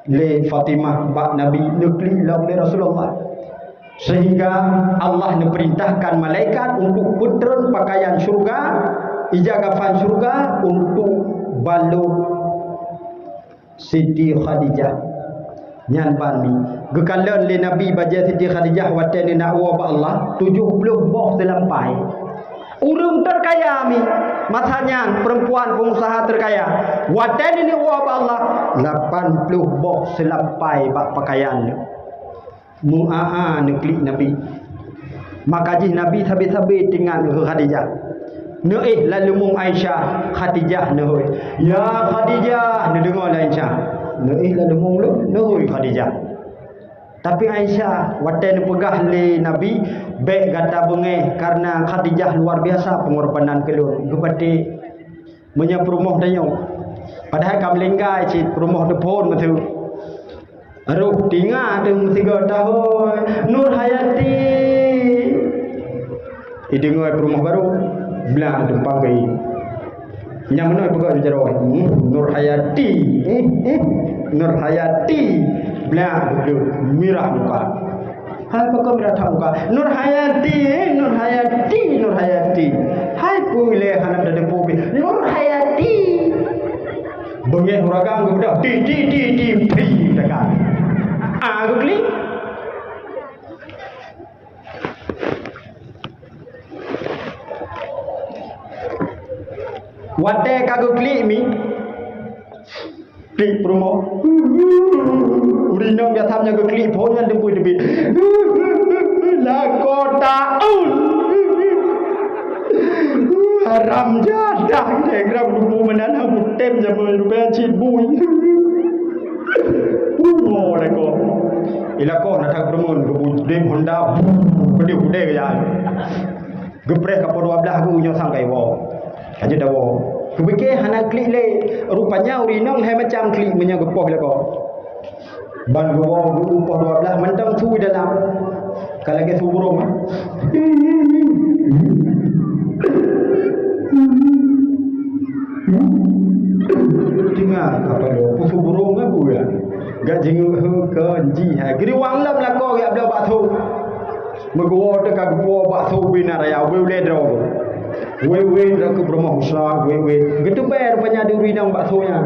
le Fatimah bak Nabi nekli law le Rasulullah. Sehingga Allah memerintahkan malaikat untuk putron pakaian syurga, ijagafan syurga untuk balut Siti Khadijah. Nyan bani gekalan le Nabi baja Siti Khadijah watan nak wa ba Allah 70 boh selampai. Urung terkaya mi masanya perempuan pengusaha terkaya. Watan ini wa ba Allah 80 boh selampai bak pakaian. Muaa neklik Nabi. Maka jih Nabi sabi-sabi tinggal ke Khadijah. Neih lalu mung Aisyah Khadijah nehoi. Ya Khadijah dengar Aisyah. Neih lalu mung lu nehoi Khadijah. Tapi Aisyah watan pegah le Nabi baik kata bengeh karena Khadijah luar biasa pengorbanan kelun. Gepati menyap rumah danyo. Padahal kam lenggai cit rumah depon betul. Ruh tinggal dengan 3 tahun Nur Hayati dengar rumah baru belah dempang gay yang mana pegawai jaroi Nur Hayati Nur Hayati belah mirah muka hal pekau mirah muka Nur Hayati Nur Hayati Nur Hayati hai pulih hanam dah depopi Nur Hayati bengeh huragang udah di dekat aku klik wate kagu klik mi klik promo urinong dia thamnya ke klik phone ngan dempui debi la kota haram jadah gram dubu menana butem jaman rupiah cit bui oh leko ilako na thak permun gebu dem Honda pedi bude ya gepreh ka 12 aku nyo sangkai wo aja dawo kebike hana klik le rupanya urinong hai macam klik punya gepoh leko ban gowo gepoh 12 mentang tu dalam kalau ke suburung tinggal apa lo pusu burung apa ya gak jingu ke ji ha giri wang lam la ko ya bla ba thu mego de ka go ba thu binar ya we le dro we ra ke bromo usla we gitu ber rupanya di rinang ba thu nya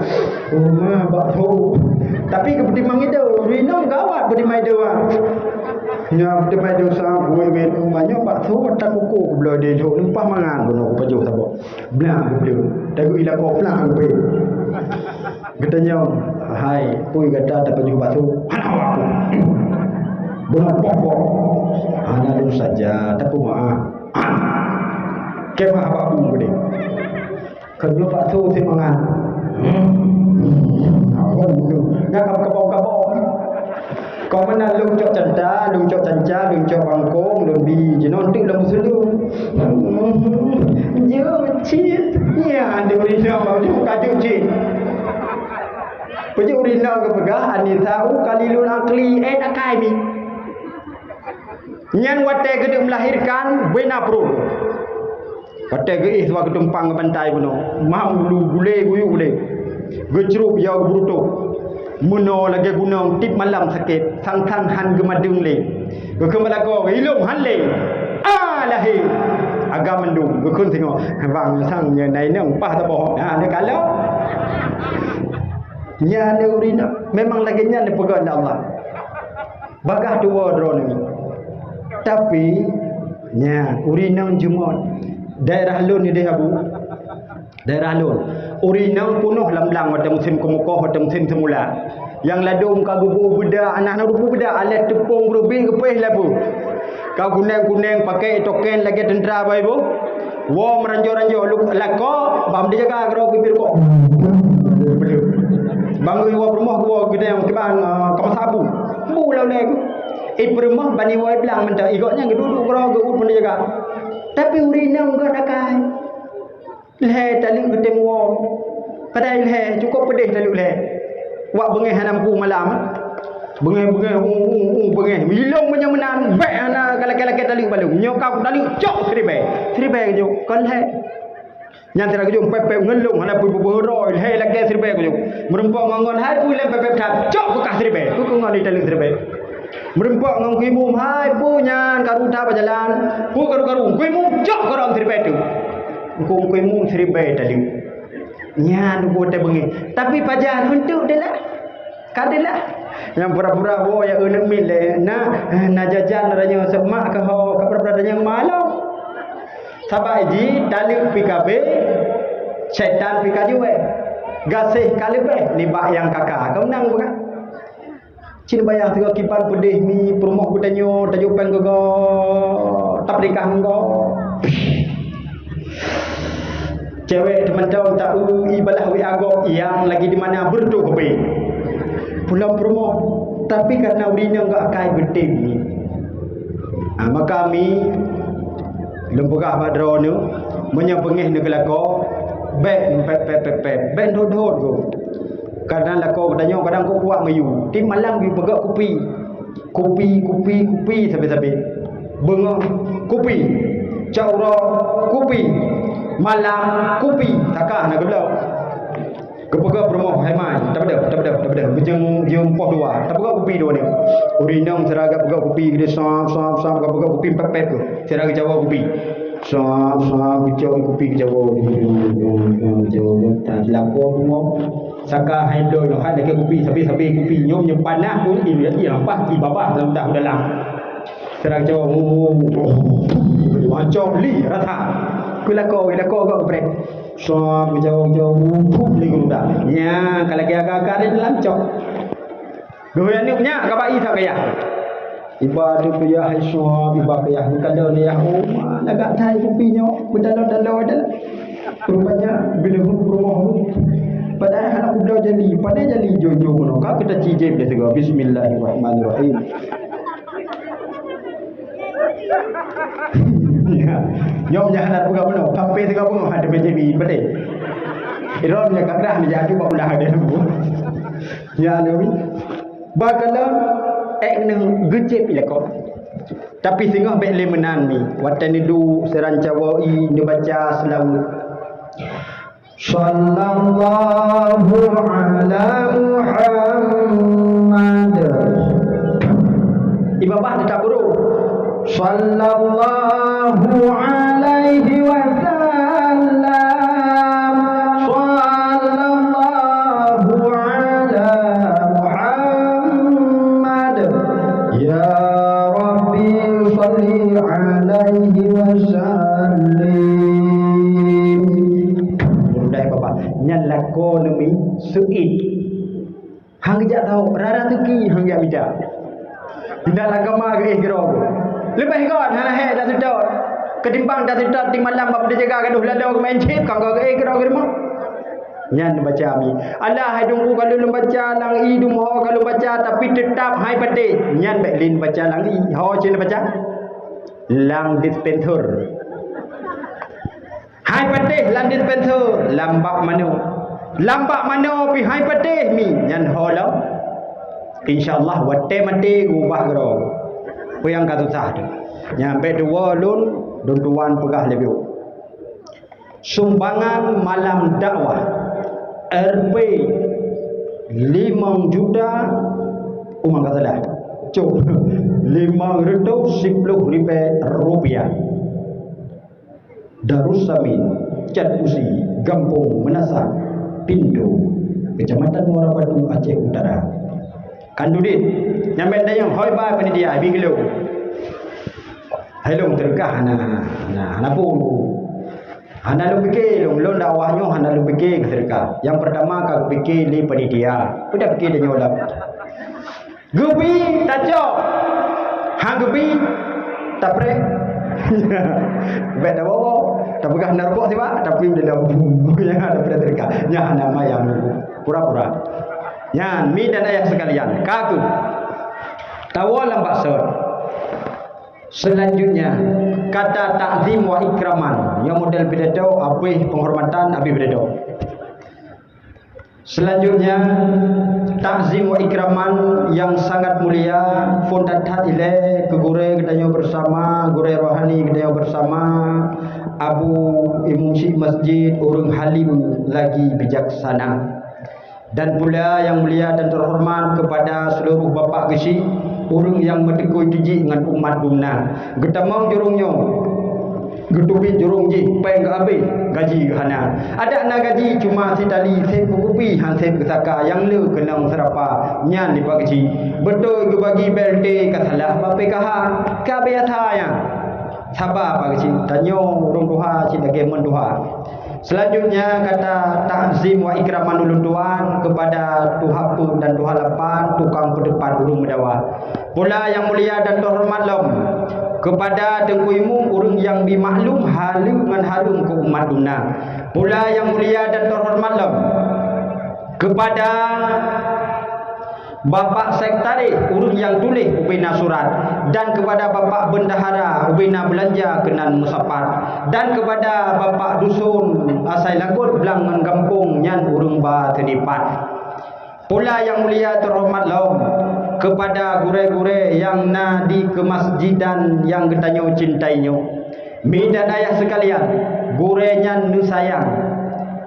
oh ma ba thu tapi ke pedi mang itu rinang gawat pedi mai dewa nya pedi mai dewa sa we banyak ba thu tak kuku ke bla de jo numpah mangan bono ko pajo sabo bla bla dagu ila ko flang be katanya hai pui gata dapat juga batu aku bukan pokok hanya lu saja tapi maaf kemah apa aku gede kerja batu si mangan awal dulu nggak kapok kau mana lu cok canda lu cok canca lu cok bangkong lu bi jenon tu lu selu yo cip ya ada beri nama tu kaju cip Pujuk urina ke pegah anisa'u qalilul aqli nak kai mi. Nyan wate gede melahirkan bena pro. Wate ge iswa ketumpang bantai puno. Mau lu gule guyu gule. Gecrup ya bruto. Muno lagi gunung tip malam sakit. Sang han gemadung le. Gekemalago hilung han le. Lahi agak mendung berkun tengok bang sangnya naik nang pah tak bohong ada kalau nya ne urina memang lagi nya ne pegang Allah bagah dua drone ni tapi nya urina jumon daerah lun ni dia abu daerah lun urina penuh lamlang pada musim kemukoh pada musim semula yang ladung kagubu budak anak rupu budak alat tepung rubin kepeh labu kau kuneng-kuneng pakai token lagi tentera apa ibu? Wo meranjo-ranjo lu lako, bam dia jaga kau pipir kok. Bangun wo rumah wo gede yang kebang kamu sabu. Bu lau lek. Rumah bani wo bilang mentah igotnya duduk kau geut pun dia jaga. Tapi urina enggak dakai. Leh tali gedeng wo. Padahal leh cukup pedih tali leh. Wak bengeh nampu malam. Bengeh milong punya menan baik ana kalak-kalak tali balu nyokap tali cok seribai jo kan he nyantara jo pepe ngelung ana pu beroi he lagi seribai jo merempok ngon hai pu le pepe tak cok ku ka seribai ku ngon tali seribai merempok ngon ku mum hai pu nyan karuta berjalan pu karu ku mum cok korang seribai tu ku mum seribai tali nyan ku te bengeh tapi pajan untuk delah kadalah yang pura-pura wo ya unek mile na jajan ranya semak ke ho kapra yang malam sabai ji dalil PKB syaitan PKJ gasih kalibe ni bak yang kakak kau nang bukan cin bayang tiga kipan pedih mi perumah kudanyo tajupan go taprikah go cewek teman tahu tahu ibadah wi agok yang lagi di mana berdu kopi pulang promo tapi karena urina enggak kai beting ni maka kami lembagah badro ni menyebengih ni kelako ben ben dodot go kadang lako kadang ko kuat mayu tim malam gi pegak kopi sampai bengok kopi caura kopi malam kopi takah nak belau kepegak promo hai mai tak pada bejeng poh dua tak pegak kopi dua ni urinang seragap pegak kopi gede sam pegak kopi pepet tu seragap Jawa kopi sam bejeng kopi Jawa tak lapo semua saka hai doi no hai lagi kopi sapi kopi nyom panah pun ini apa ibabah dalam seragap Jawa macam li rata kulako gak brek so jauh pup ni gunda nya kalau agak-agak dia lancok goyan ni punya kabai tak kaya ibadah kaya hai so ibadah kaya kalau dia agak thai kopinya bedalo adalah rupanya bila rumah padahal anak udah jadi jojo no ka kita cijib dia segala bismillahirrahmanirrahim ya nyom jangan buka benar sampai segala pun ada PJB betul iron nya kadrah ni jadi buat dah ada tu ya nabi bagalah nang gejep ilakot tapi singah baik le menan ni watan ni du serancawa i ni baca selalu sallallahu ala muhammad ibabah tak buruk sallallahu alaihi wasallam sallallahu ala muhammad ya rabbi salli alaihi wasallim mudah bapak nyalako nemi suit hang jak tahu rara tuki hang jak bidak tidak agama ke ikhram lebih kan hana he dah sedot ketimbang dah sedot di malam bab dia jaga gaduh ladau main chip kau ke ikhram ke rumah nyan baca mi Allah hidungku kalau membaca lang i dum ho kalau baca tapi tetap hai pate nyan baik lin baca lang i ho cin baca lang dispenser hai pate lang dispenser lambak manu lambat mana pi hai patih mi nyan holam insyaallah wate mati ubah gero yang kata sah tu nyampe dua lun don tuan pegah lebih sumbangan malam dakwah RP 5 juta umang kata dah cuk 510 ribu rupiah Darussamin Cat Usi Gampung Menasak Pintu Kecamatan Muara Batu Aceh Utara Kandudit nyampe dayang hoi ba panitia binglo helong terkah ana pun ana lu fikir long dakwahnya ana lu fikir terkah yang pertama ka fikir li panitia udah fikir dia nyolam gubi tajo hang gubi tapre beda bawa tak pegah narko sih pak tapi dalam yang ada pada terkah nya nama yang pura-pura nya mi dan ayah sekalian kaku tawalam bakso selanjutnya kata ta'zim wa ikraman yang model pidato abih penghormatan abih pidato selanjutnya ta'zim wa ikraman yang sangat mulia fondatat ile ke gure gedanyo bersama gure rohani gedanyo bersama Abu Imam Syekh Masjid urang halim lagi bijaksana dan pula yang mulia dan terhormat kepada seluruh bapak gesi urang yang medekoi tuji dengan umat dumna getamang jurungnya getupi jurung ji peng ke habis gaji hana ada na gaji cuma si tali se kukupi han se kesaka yang le kenang serapa nyan di pagi betul ke bagi belte kasalah ba PKH ka biasa ya sabar pagi tanyo urung doha si dage men doha selanjutnya kata ta'zim wa ikraman ulun tuan kepada tuhapu dan tuhalapan tukang pedepan urung mendawa pula yang mulia dan terhormat lom kepada Tengku Imum urang yang bimaklum halu dengan halum ke umat dumna pula yang mulia dan terhormat lom kepada Bapak Sekretari urang yang tulis ubina surat dan kepada Bapak Bendahara ubina belanja kenan musafat dan kepada Bapak Dusun asai lagut belang kampung nyan urang ba terlipat pula yang mulia terhormat lom kepada gure-gure yang nadi ke masjidan yang getanyo cintainya mi dan ayah sekalian gurenya nu sayang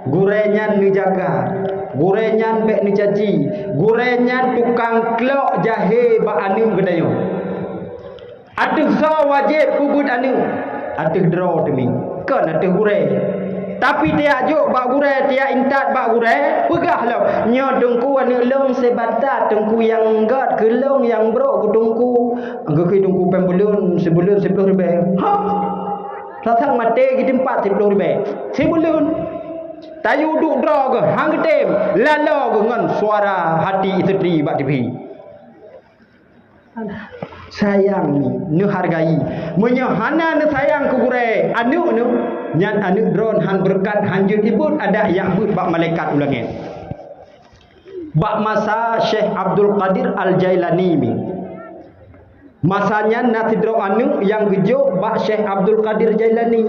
gurenya nu jaga gurenya bek nu caci gurenya tukang klok jahe ba anu getanyo atuh sa wajib kubut anu atuh dro demi kan atuh gure tapi dia juk bak gure dia intat bak gure pegah lah nyo dengku anu long sebatat dengku yang gat kelong yang bro dengku anggo ke dengku pembelun sebelun 10 ribu ha datang mate di tempat 10 ribu sebelun tayu duk dro ke hang tem lalo dengan suara hati isteri bak TV sayang ni hargai menyohana ne sayang ku gure anu nu nyan anu drone han berkat hanjut ibut ada yang but bak malaikat ulangnya bak masa Syekh Abdul Qadir Al-Jailani mi masanya natidro anu yang gejo bak Syekh Abdul Qadir Jailani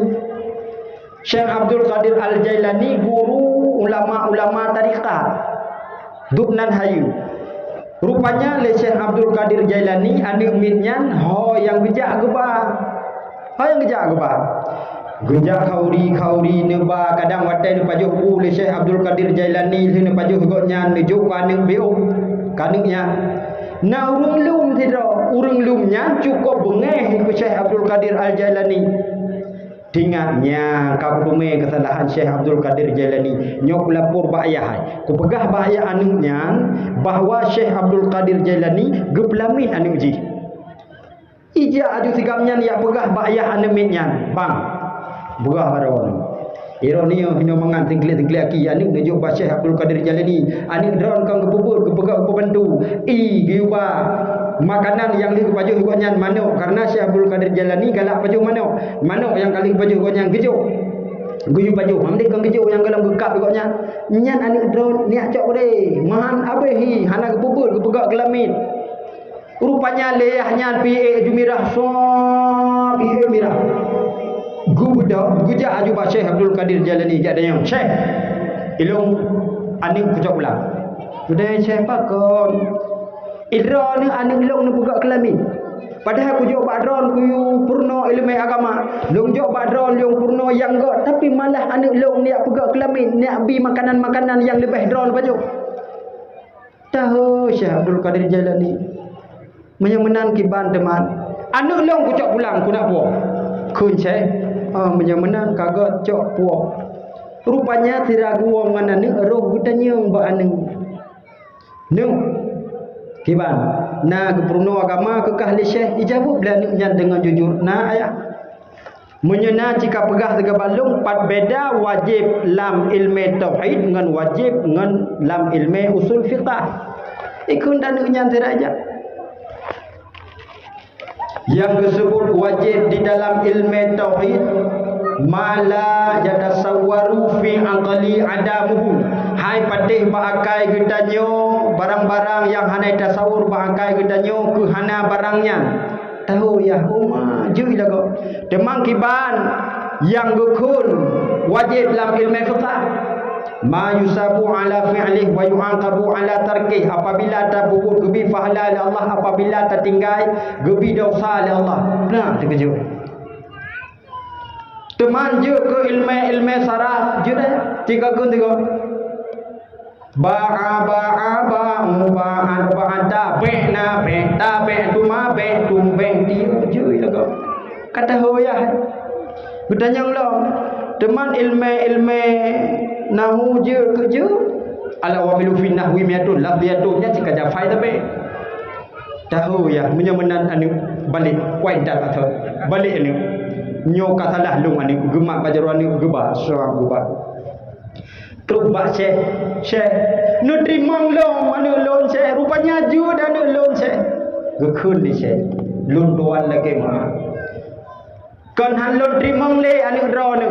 Syekh Abdul Qadir Al-Jailani guru ulama-ulama tarikat dubnan hayu rupanya le Syekh Abdul Qadir Jailani anu mitnyan ho yang gejak geba ho yang gejak geba gejak kauri neba kadang watai ne pajuh le Syekh Abdul Qadir Jailani le pajuh gotnya ne juk kaneng beo kanengnya na urung lum tidro urung lumnya cukup bengeh ku Syekh Abdul Qadir Al-Jailani tinggalnya kau tume kesalahan Syekh Abdul Qadir Jailani nyok lapor ba ayah ku pegah ba ayah anunya bahwa Syekh Abdul Qadir Jailani geplamin anu ji ija aju sigamnya ya pegah ba ayah anunya bang buah baron ironio hino mangan tingkle aki anu gejo ba Syekh Abdul Qadir Jailani anu drone kang kepupur kepegah kebantu giuba makanan yang di pajuh goknya manuk karena Syekh Abdul Qadir Jailani galak pajuh manuk yang kali pajuh goknya gejo guyu pajuh amde kang gejo yang galam gekap goknya nyan anu drone niak cok de mahan abehi hana kepupur kepegak kelamin rupanya leyahnya pi jumirah so pi mirah gubuda guja aju ba Syekh Abdul Qadir Jailani ada yang Syekh ilung aning kejap pulang. Sudah siapa kon? Idra ni aning long ni buka kelamin. Padahal ku jawab badron ku purno ilmu agama. Long jawab badron long purno yang god, tapi malah anak long ni buka kelamin, nak bi makanan-makanan yang lebih dron baju. Tahu Syekh Abdul Qadir Jailani. Menyemenan kiban teman. Anak long ku cok pulang ku nak buang. Kun Syekh, menyemenan kagak cok puang. Rupanya tiragu wong ngan anak roh gutanyang ba aneng. Nung kiban. Nah ke purno agama ke ahli Syekh ijabut belah nyan dengan jujur. Nah ayah. Menyena jika pegah tiga balung pat beda wajib lam ilmu tauhid dengan wajib dengan lam ilmu usul fiqh. Ikun dan nyan teraja. Yang disebut wajib di dalam ilmu tauhid mala yatasawwaru fi aqli adamuhu. Hai patih baakai gedanyo barang-barang yang hanai tasawur baakai gedanyo ke hana barangnya. Tahu ya umma jui lago demang kiban yang gukun wajib dalam ilmu fiqh ma yusabu ala fi'lih wa yu'aqabu ala tarkih. Apabila terbubur gebi pahala oleh Allah, apabila tertinggal gebi dosa oleh Allah. Nah terkejut teman je ke ilmu saraf je dah tiga kun tiga ba'a ba'ada be'na be'ta be'tuma be'tum be'ti je lagu kata hoyah bedanyang lo teman ilmu nahu je ke je ala wa milu fi nahwi miatun lafziyatun nya jika jafai tapi tahu ya menyemenan anu balik kuat dah atau balik ni nyo katalah lung ani gemak bajaran ni gebah soang gebah terubah Syekh nu trimang long anu lon Syekh rupanya ju dan anu lon Syekh gekun di Syekh lun tuan lagi mah kan han lon trimang le anu dro nu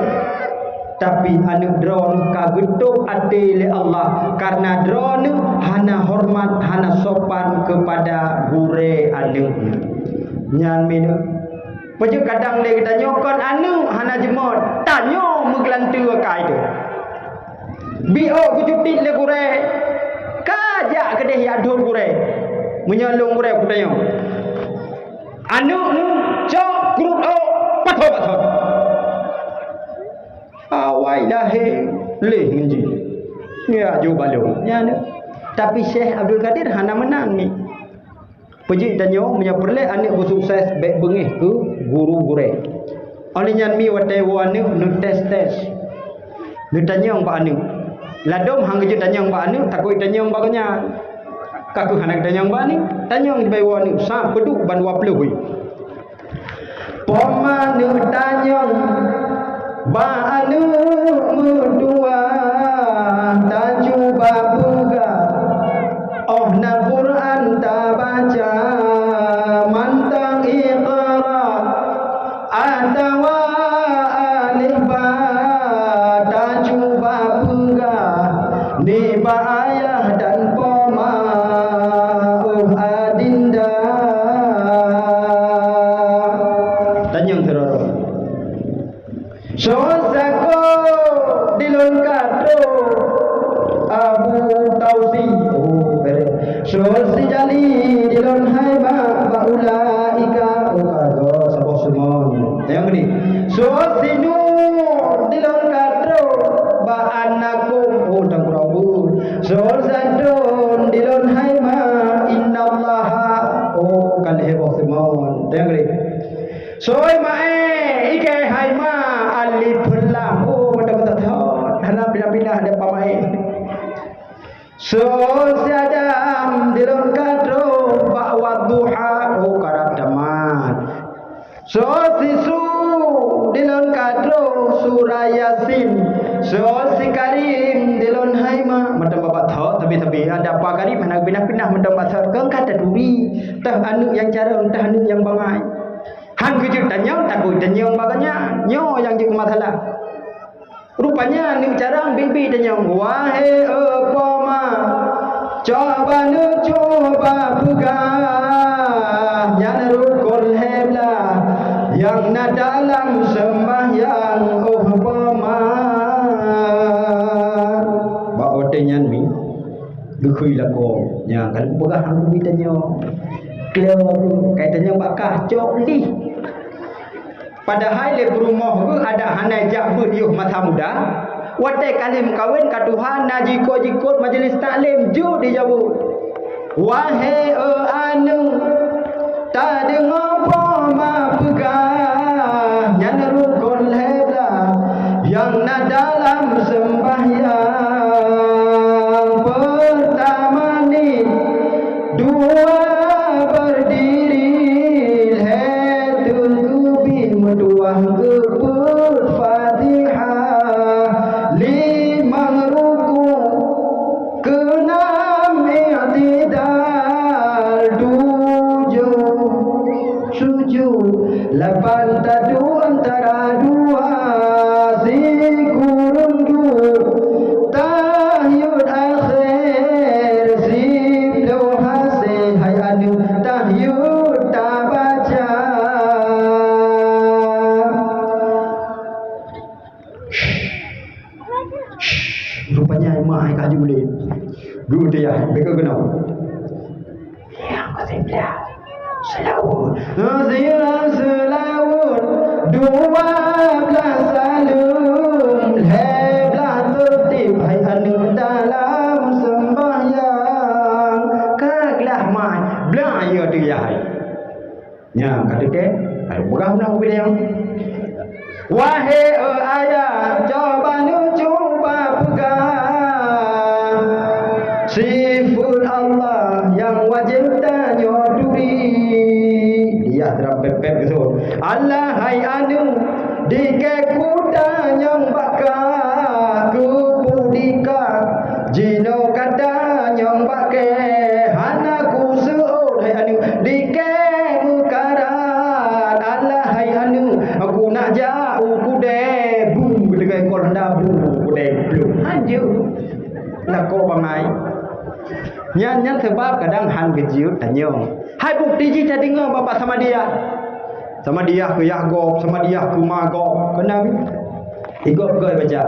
tapi anu dro nu kagetuk ati le Allah karena dro nu hana hormat hana sopan kepada gure anu nyan minu Paju kadang dia kita nyokon anu hana jemot tanyo menggelantu kai tu. Bio kujutin le gure. Kajak kedeh ya dor gure. Menyalung gure kudayo. Anu nu cok grup patho. Awai lahe leh nji. Ya jo balung. Ya nu. Tapi Syekh Abdul Qadir hana menang ni. Pejik danyo menyaperle anak bersukses baik bengih ke guru gure. Oleh nyan mi watai wanu nu tes. Nu tanyang ba anu. Ladom hang je tanyang ba anu takoi tanyang ba kanya. Kaku hanak tanyang ba ni tanyang di bai wanu sa peduk ban waplu hui. Poma nu tanyang ba anu mudua taju babuga. Oh na Quran ta baca mantang iqra atawa alif ba ta cuba buga ni ba ayah dan poma adinda tanyang teroro sosako dilon kadro Abu Tausi Sursi jali dilon haiba baulaika ukado sabok sumon. Yang ni sursi nur dilon kadro ba anakum udang prabu. Sursatun dilon haiba innallaha kalhe bok sumon. Yang ni soy mae ike haima alif lam mata thot hana pindah-pindah ada pamae. So siadam dilon kadro ba'wa duha karab daman. So sisu dilon kadro surah Yasin. So si Karim dilon haima madam babat thot tapi ada apa Karim nak pindah-pindah madam babat kang kata duri tah anu yang cara tah anu yang bangai. Hang kujur tanyang takut tanyang baganya nyo yang jadi masalah. Rupanya ni carang bibi tanyang wahai poma coba nu coba buka yang rukun hebla yang na dalam sembahyang poma ba otenyan mi Dukui lako nya kalau berah hang mitanya. Kalau kaitannya bakah cok li. Padahal le berumah ke ada hanai jak berdiuh masa muda. Watai kalim kawin ka Tuhan naji ko jikot majlis taklim ju di jauh. Wahai anu tak dengar ma pegah yang rukun hebla yang na dalam sembahyang pertama ni dua berdiri hetu kubi medua kebut Fatihah lima ruku keenam i'tidal tujuh sujud lapan tadu antara dua zikrun tahyud akhir ziblu hasil hayanu tahyud tak baca. Rupanya mak kah boleh guru dia mereka kena yang ketiga selawat selawat 12 salum heblah tertib hai anu dalam sembahyang kaglah mai belaya dia nya kata ke ada berah nak bilang wahai ayah coba nu cuba pegang sifat Allah yang wajib tanya duri dia terap pepep gitu Allah hai anu dike kuda yang bakar kupudika jino kata yang bakar hanaku seot hai anu dike mukarat Allah hai anu aku nak jauh kude bu dengan korda bu kude belum anjur nak kau bangai nyan sebab kadang han kecil tanya hai bukti ji jadi ngau bapak sama dia ke yahgob sama dia ke magob kenapa ikut kau baca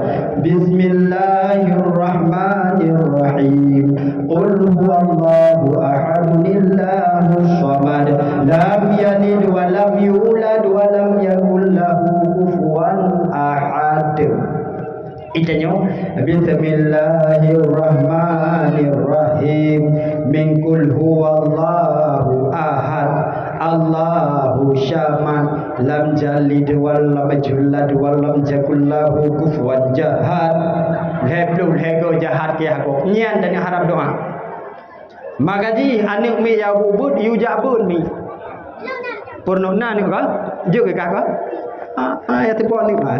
bismillahirrahmanirrahim qul huwallahu ahad allahus samad lam yalid wa lam yulad wa lam yakul lahu kufuwan ahad. Itanya bismillahirrahmanirrahim min qul huwallahu ahad Allahu samad lam yalid wa lam yulad wa lam yakul lahu kufuwan ahad. Heblu hego jahat ke aku nyan dan harap doa magaji anak mi ya bubut yu jabun mi purnona ni ka je ke ka ya tepon ni ba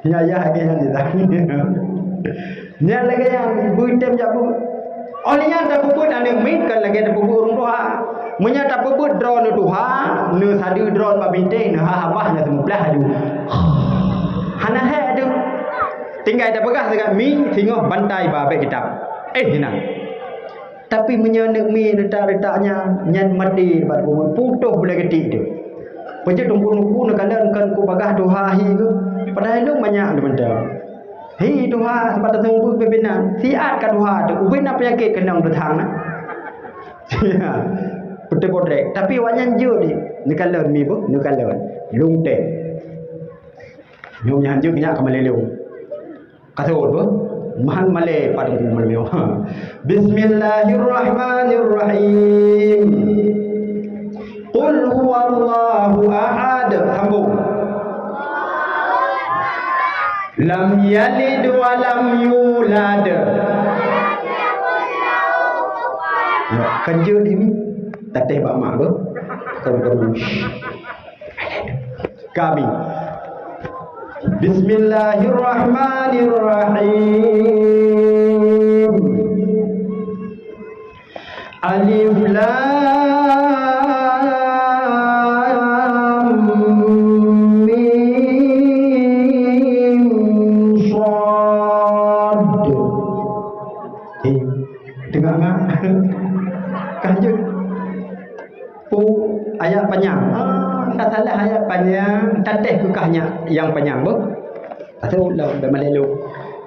ya ke yang ditanya nya lagi yang buitem jabu olinya tak bubut anak mi kan lagi ada bubut urung doa munya tak bubut drone doa ne sadu drone ba binte ne ha habahnya sembelah aju hana he adu tinggal ada begas dengan mi tengok bantai babe kitab hina tapi menyanak mi letak-letaknya nyan mati bat putuh boleh getik tu pejak tunggu-tunggu nak kalankan ku bagah doha hi tu padahal lu banyak tu benda hi doha sebab tunggu pimpinan siat ka doha tu ubin apa penyakit kenang betang na betul-betul tapi wanyan je ni kalan mi bu ni kalan lung te nyum nyan je nya kamalelung kata apa? Mahan Malay pada Malay. Bismillahirrahmanirrahim. Qul huwallahu ahad. Sambung. Lam yalid wa lam yulad. Ya, kerja ini tateh bak mak apa? Kami Bismillahirrahmanirrahim. Alif lam mim shad. Dengar tak? Kanjut. Ayat panjang. Tak salah ayat panjang. Tateh kukahnya yang panjang bu. Atau lah bermalalu.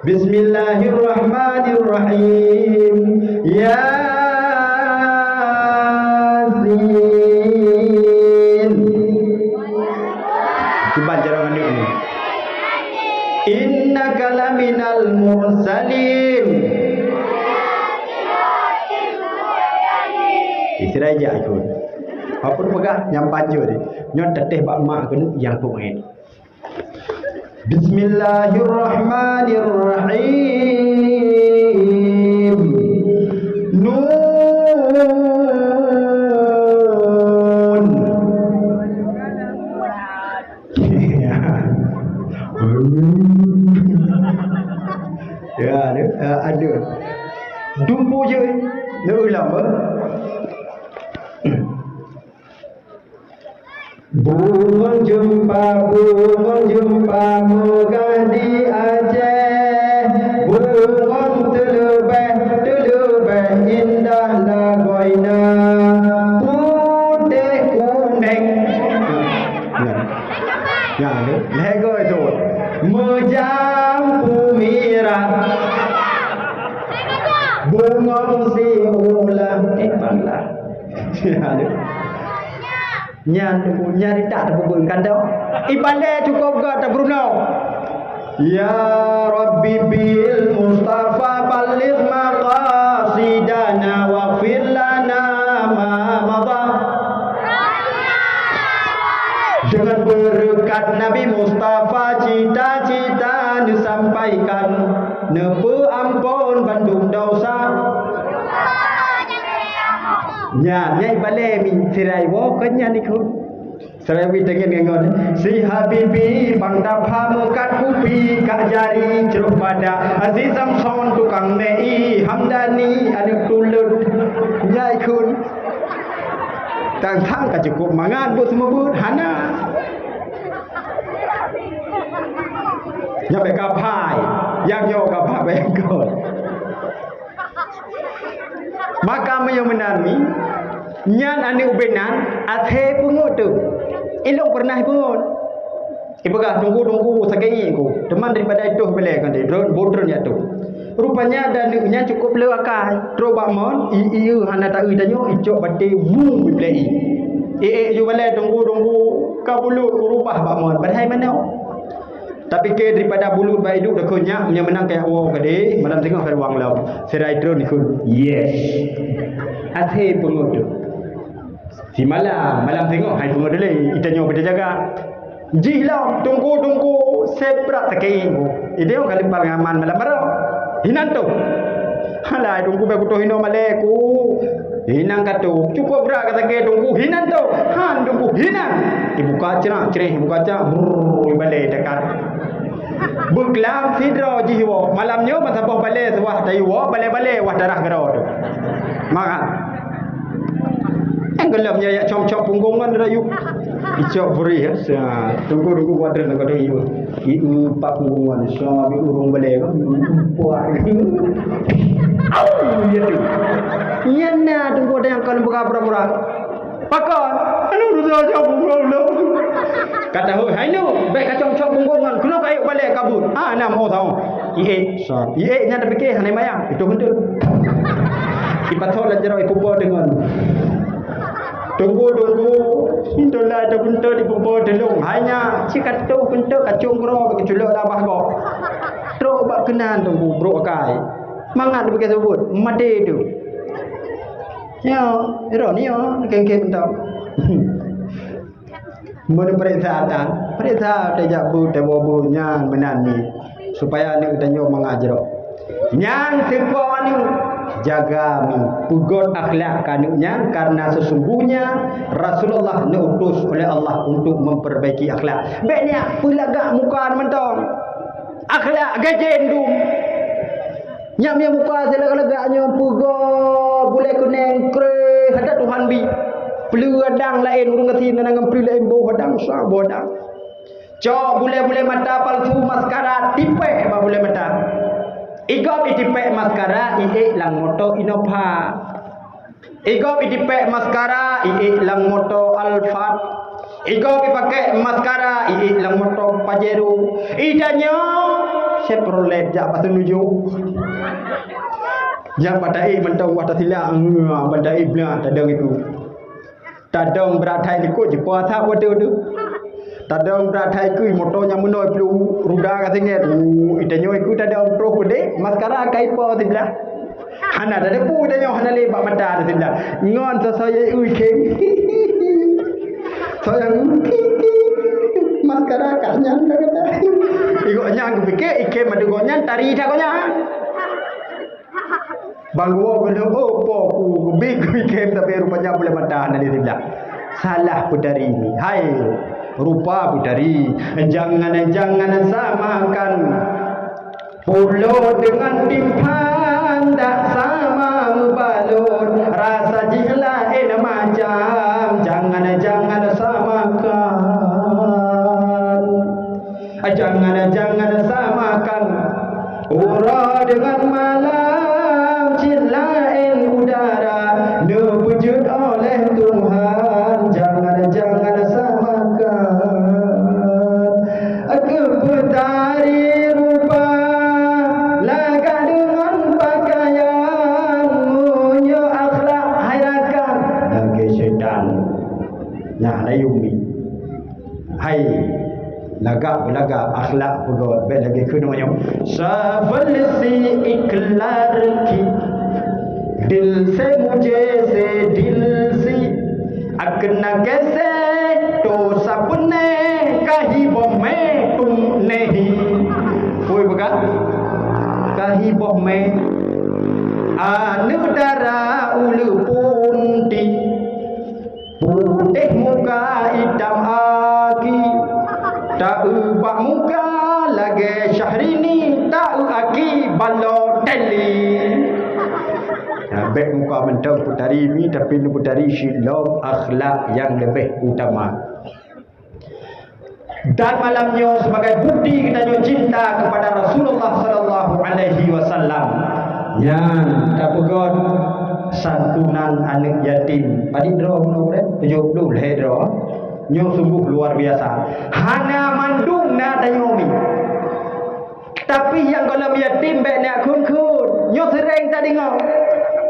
Bismillahirrahmanirrahim. Yasin. Dibaca dengan ini. Innaka laminal mursalin. Istirahat je ikut. Apa pun pegang yang baju ni. Nyon teteh bak mak kena yang tu main. Bismillahirrahmanirrahim. Nun. Ya, ada. Dumpu je. Nak ulang apa? Bunga jumpa megah di Aceh. Bunga telebeh indah lagoina. Putih kuning. Ya, lego itu. Mejampu mirah. Bunga si ulang bangla. Ya, nyari tak terbubun kandau. Ibale cukup ke tak Bruno. Ya Rabbi bil Mustafa balligh maqasidana waghfir lana ma madha. Dengan berkat Nabi Mustafa cita-cita disampaikan, nepe ampun bandung dosa. Nya nyai bale mi sirai wo kenya ni kun sirai wi dengan ngon si habibi bangda phamukat kupi kak jari ceruk pada aziz samson tukang nei hamdani anak tulut nyai kun tang thang ka cukup mangan bu semua bu hana nya be ka phai yang yo ka pha be kon maka menami nyan ane ubenan athe pungut tu elok pernah pungut ibagah tunggu sakai ku teman daripada itu bele kan dia drone bodron ya tu rupanya dan nya cukup lewakai troba mon iu hana tak udanyo icok bate wu play ju bale tunggu kabulut rubah ba mon badai mana tapi ke daripada bulut ba hidup dah konyak punya menang kayak wow kade malam tengok ada wang lau serai drone ni kun yes athe pungut tu si malam tengok hai pungut dele itanyo pada jaga jihlau tunggu seprak takai ko ide kali parangaman malam baro hinan tu halai tunggu ba kuto hino male ku hinang katu cukup berak kata ke tunggu hinan tu han tunggu hinan ibu kaca cereh ibu kaca balik dekat beklam sidro jiwa malamnya matapah balik wah taywa balik wah darah gero tu maka enggelamnya ya com-com punggungan rayu icok beri ya tunggu wadran nak ada iu pak punggungan sabi urung balik puak ya tu yana tunggu ada yang kan buka pura-pura pakon anu rusak punggungan kata hai nu baik kacau punggungan kena kayu balik kabut nam ho tahu ie nya dah fikir hanai mayang itu betul ipatol jero ipupo dengan tunggu intolah ada bentuk di pupo delung hanya cikat tu bentuk kacung gro keculuk labah go teruk bak kenan tunggu bro kai mangat begitu sebut made tu ya ironi yo keng-keng bentuk mun perintah tajak bu tebo nyan menani supaya ni utanyo mengajro nyan tempo ni jaga mi pugot akhlak kanunya karena sesungguhnya Rasulullah diutus oleh Allah untuk memperbaiki akhlak banyak pelagak muka mentong akhlak gajendum nyamnya muka selagak-lagaknya pugot boleh kuning kre ada Tuhan bi perlu adang lain urung kesin nang perlu lain bo hadang sa bodang cok boleh mata palsu maskara tipe ba boleh mata igop itipe maskara lang moto Innova igop itipe maskara lang moto Alphard igop pakai maskara lang moto Pajero idanyo Chevrolet jak pasal nuju. Yang padai mentau watak sila padai bela tadang itu. Tadang beratai ikut je puasa bodoh tu. Tadang beratai ku motornya menoi pelu ruda ka singet. Itanyo ikut tadang pro kode maskara kai po sila. Hana dah depu itanyo hana lebak mata sila. Ngon saya kem. Saya maskara kanya kata. Ikut nyang fikir ikem ada gonyan tari dah gonyan. Bangwo benda opo ku big ikem tapi rupanya boleh mata nanti sebelah. Salah putari ini. Hai rupa putari, jangan samakan pulau dengan timpan, tak sama balon rasa jihlah macam. Jangan samakan. Jangan samakan ura dengan malam, cilain udara diwujud oleh Tuhan. Jangan samakan keputari rupa laga dengan pakaian, munyo akhlak hayrakan lagi syaitan. Nah, layumi hai laga akhlak pegot baik lagi kunonyo safalsi iklar ki dil se mujhe se dil si akna kaise to sapne kahi bomme tum nahi koi baga kahi bomme anu dara ulu punti putih muka hitam aki. Tak ubah muka lagi Syahrini, tak aki balot teli. Baik muka mentang putari ini, tapi putari silap akhlak yang lebih utama. Dan malamnya sebagai bukti kita cinta kepada Rasulullah sallallahu alaihi wasallam. Yang tak pegon santunan anak yatim. Padi draw nomor 70 draw. Nyo sungguh luar biasa. Hana mandung na dayomi. Tapi yang kalau yatim baik nak kun. Nyo sering tadi ngau.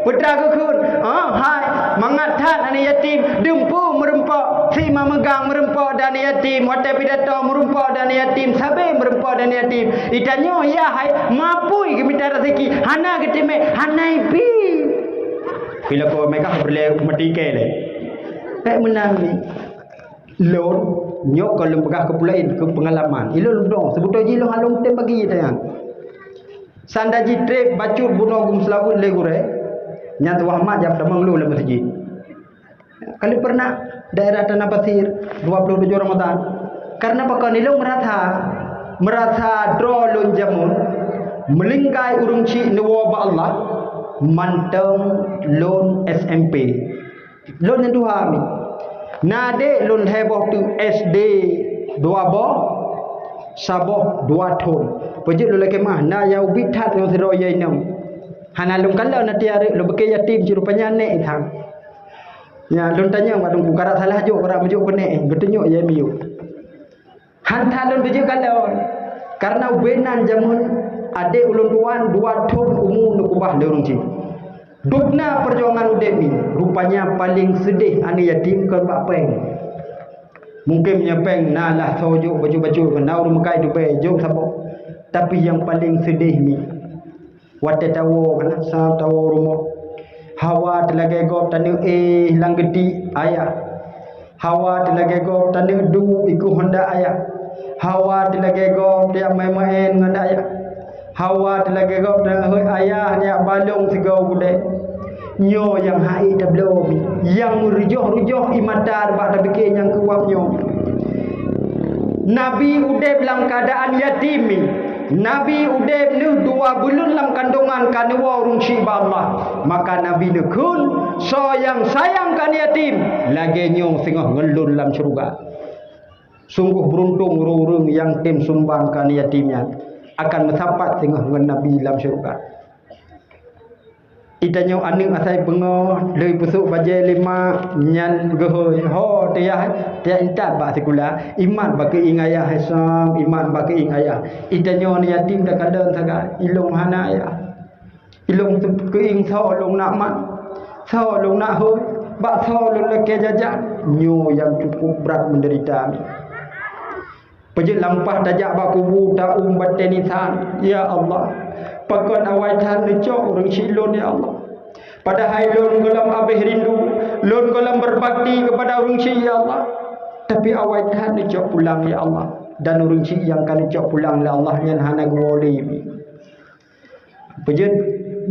Putra kun. Hai mengatakan anak yatim dempu merempak, si memegang merempak dan yatim, wata pidato merempak dan yatim, sabe merempak dan yatim. Itanyo ya hai mapui ke minta rezeki. Hana ketime hanai pi. Bila kau mereka boleh mati kele. Tak menang ni. Lon nyok kalau pegah kepulain ke pengalaman ilon dong sebutnya jilong halong tem bagi tayang sandaji trip bacur buno gum selawut legure nyat wahmat jap damang lu le masjid kali pernah daerah Tanah Pasir 27 Ramadan karena pakon ilong merasa dro lon jamun melingkai urung ci newo ba Allah manteng lon SMP lon yang dua mi nade lun heboh tu SD 2 boh saboh 2 ton pejit lu lagi mah na yau bitat ngau siro yai nam hana lun kalau na tiare lu beke yatim ci rupanya nek thang ya lun tanya wadung bukara salah jo ora mejo kene getunyo yai miu hanta lun bejit kalau karena ubenan jamun ade ulun tuan 2 ton umum nu kubah derung ci dukna perjuangan udep ni rupanya paling sedih ani yatim kan bapeng mungkin nyepeng nalah sojo baju-baju kenau rumkai dubai jom sabo tapi yang paling sedih ni wate tawo kana sa tawo rumo hawa telage gop tanu lang gedi ayah hawa telage gop tanu du iku honda ayah hawa telage gop dia main-main nganda ayah hawa telage gop dah ayah nya balong segau bude nyo yang hai tablo yang rujoh imatar pada bikin yang kuapnyo Nabi udep dalam keadaan yatim Nabi udep ni 2 bulan dalam kandungan kanwa urung syiba Allah maka Nabi ni kun sayang kan yatim lagi nyong singah ngelun dalam syurga sungguh beruntung urung yang tim sumbangkan yatimnya akan mendapat singah dengan Nabi dalam syurga. Itanya aning asai bengoh lei pusuk bajai lima nyan gehoi ho tiah intat ba sekula iman bagi ingaya hasam iman bagi ingaya itanya ni yatim dak kadan saga ilung hana ya ilung tu keing tho long nak mak tho long nak hoi ba tho long leke jajak nyo yang cukup berat menderita ni pejit lampah tajak ba kubu ta baten insan ya Allah pakon awai tan lecok urang silon ya Allah. Padahal lon golam abih rindu, lon golam berbakti kepada urang si ya Allah. Tapi awai tan lecok pulang ya Allah. Dan urang si yang kan lecok pulang la Allah nyan hana gwoli. Pejit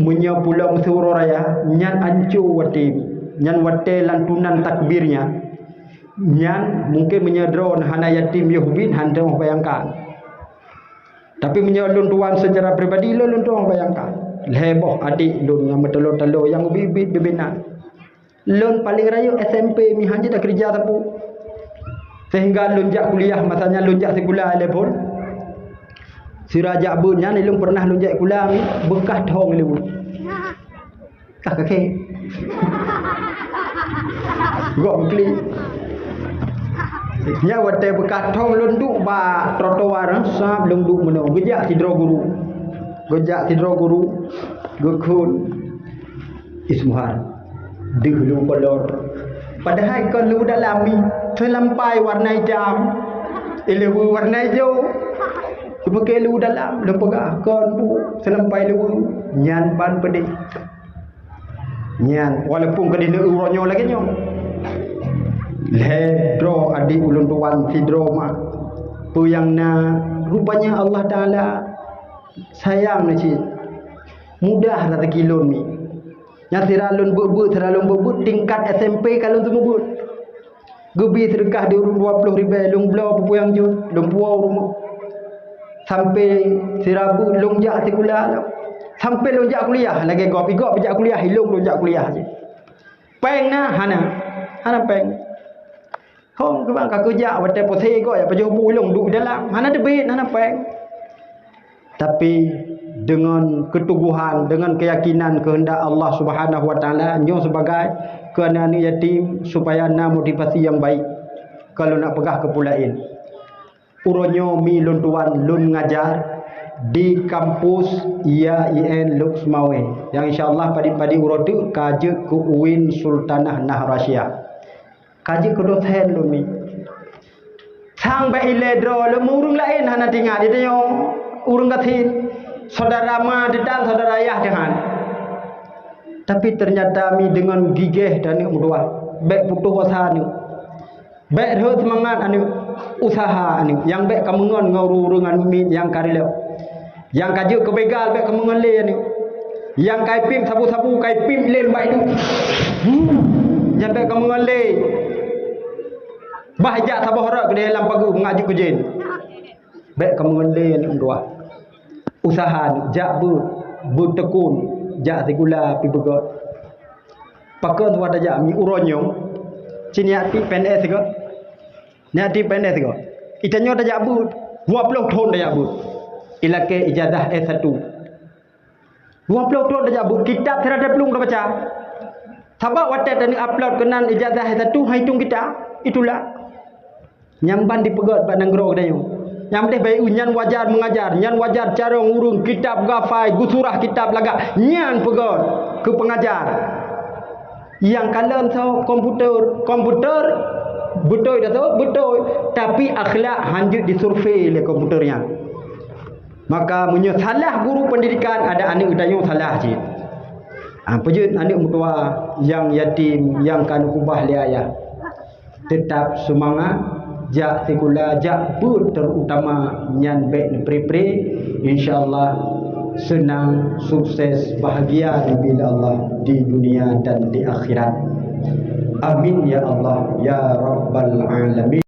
munya pulang suro raya nyan ancu wati, nyan wate lantunan takbirnya. Nyan mungkin menyedron hana yatim Yahubin handa bayangkan. Tapi menyalun tuan secara pribadi lun tuan bayangkan heboh adik lun yang bertelur-telur yang bibit bebenan lun paling raya SMP mi hanya dah kerja tapu sehingga lun jak kuliah masanya lun jak sekolah pun sirajak bunnya ni lun pernah lun jak kuliah ni bekas thong lu kakek gok kli nya wate bekas thong lun duk ba trotoar sab lun duk meno gejak tidro guru gekun ismuhar dihlu kolor padahal kon lu dalam mi terlampai warna hitam elewu warna hijau cuma ke lu dalam lepegah kon bu terlampai lu nyan ban pedih nyan walaupun kedina uronyo lagi nyo ledro adik ulun tuan tidro mak pu yang na rupanya Allah Taala sayang ni cik mudah rezeki lun ni yang teralun bebut tingkat SMP kalau tu bebut gebi sedekah di urung 20 ribu lung belau pupu yang jut lung puau rumah sampai sirabu lung jak sekolah sampai lung jak kuliah lagi gop jak kuliah hilung lung jak kuliah je peng na hana peng hong ke bang ka kerja wate posei ko ya pajo bulung duk dalam hana debit hana peng tapi dengan keteguhan dengan keyakinan kehendak Allah Subhanahu wa taala nyo sebagai kerana anak yatim supaya na motivasi yang baik kalau nak pegah kepulain uronyo mi lun tuan lun ngajar di kampus IAIN Luxmawe yang insyaallah padi urotu kaje ku UIN Sultanah Nahrasia kaji kedot hen lumi sang ba iledro le murung lain hana tinggal di teo urung katin saudara ma dan saudara ayah dengan tapi ternyata mi dengan gigih dan ni mudua baik putuh usaha ni baik ro semangat anu usaha anu yang baik kamungon ngurungan mi yang karileo yang kajuk kebegal baik kamungon le ni yang kai pim sabu-sabu kai pim len baik tu yang baik kamungon le bahajak sabah rak ke dalam pagu mengajuk ke jin baik kamu ngelay ni dua usaha jak bu tekun jak segula pi begot pakon wada jak mi uronyo cini ati PNS ke ni ati PNS ke itanyo dah jak bu 20 tahun dah jak bu ilake ijazah S1 20 tahun dah jak bu kitab terhadap belum dah baca sabak watet ni upload kenan ijazah S1 hitung kita itulah nyamban dipegot bak nanggro kedayo yang deh baik nyan wajar mengajar nyan wajar cara ngurung kitab gafai gusurah kitab laga nyan pegot ke pengajar yang kalian tahu komputer betul dah tahu betul tapi akhlak hanjut disurvey oleh komputernya maka salah guru pendidikan ada anak udayo salah je pejut anak mutua yang yatim yang kan kubah liaya tetap semangat jak sekula jak pun terutama nyan baik pre insyaallah senang sukses bahagia bila Allah di dunia dan di akhirat amin ya Allah ya rabbal alamin.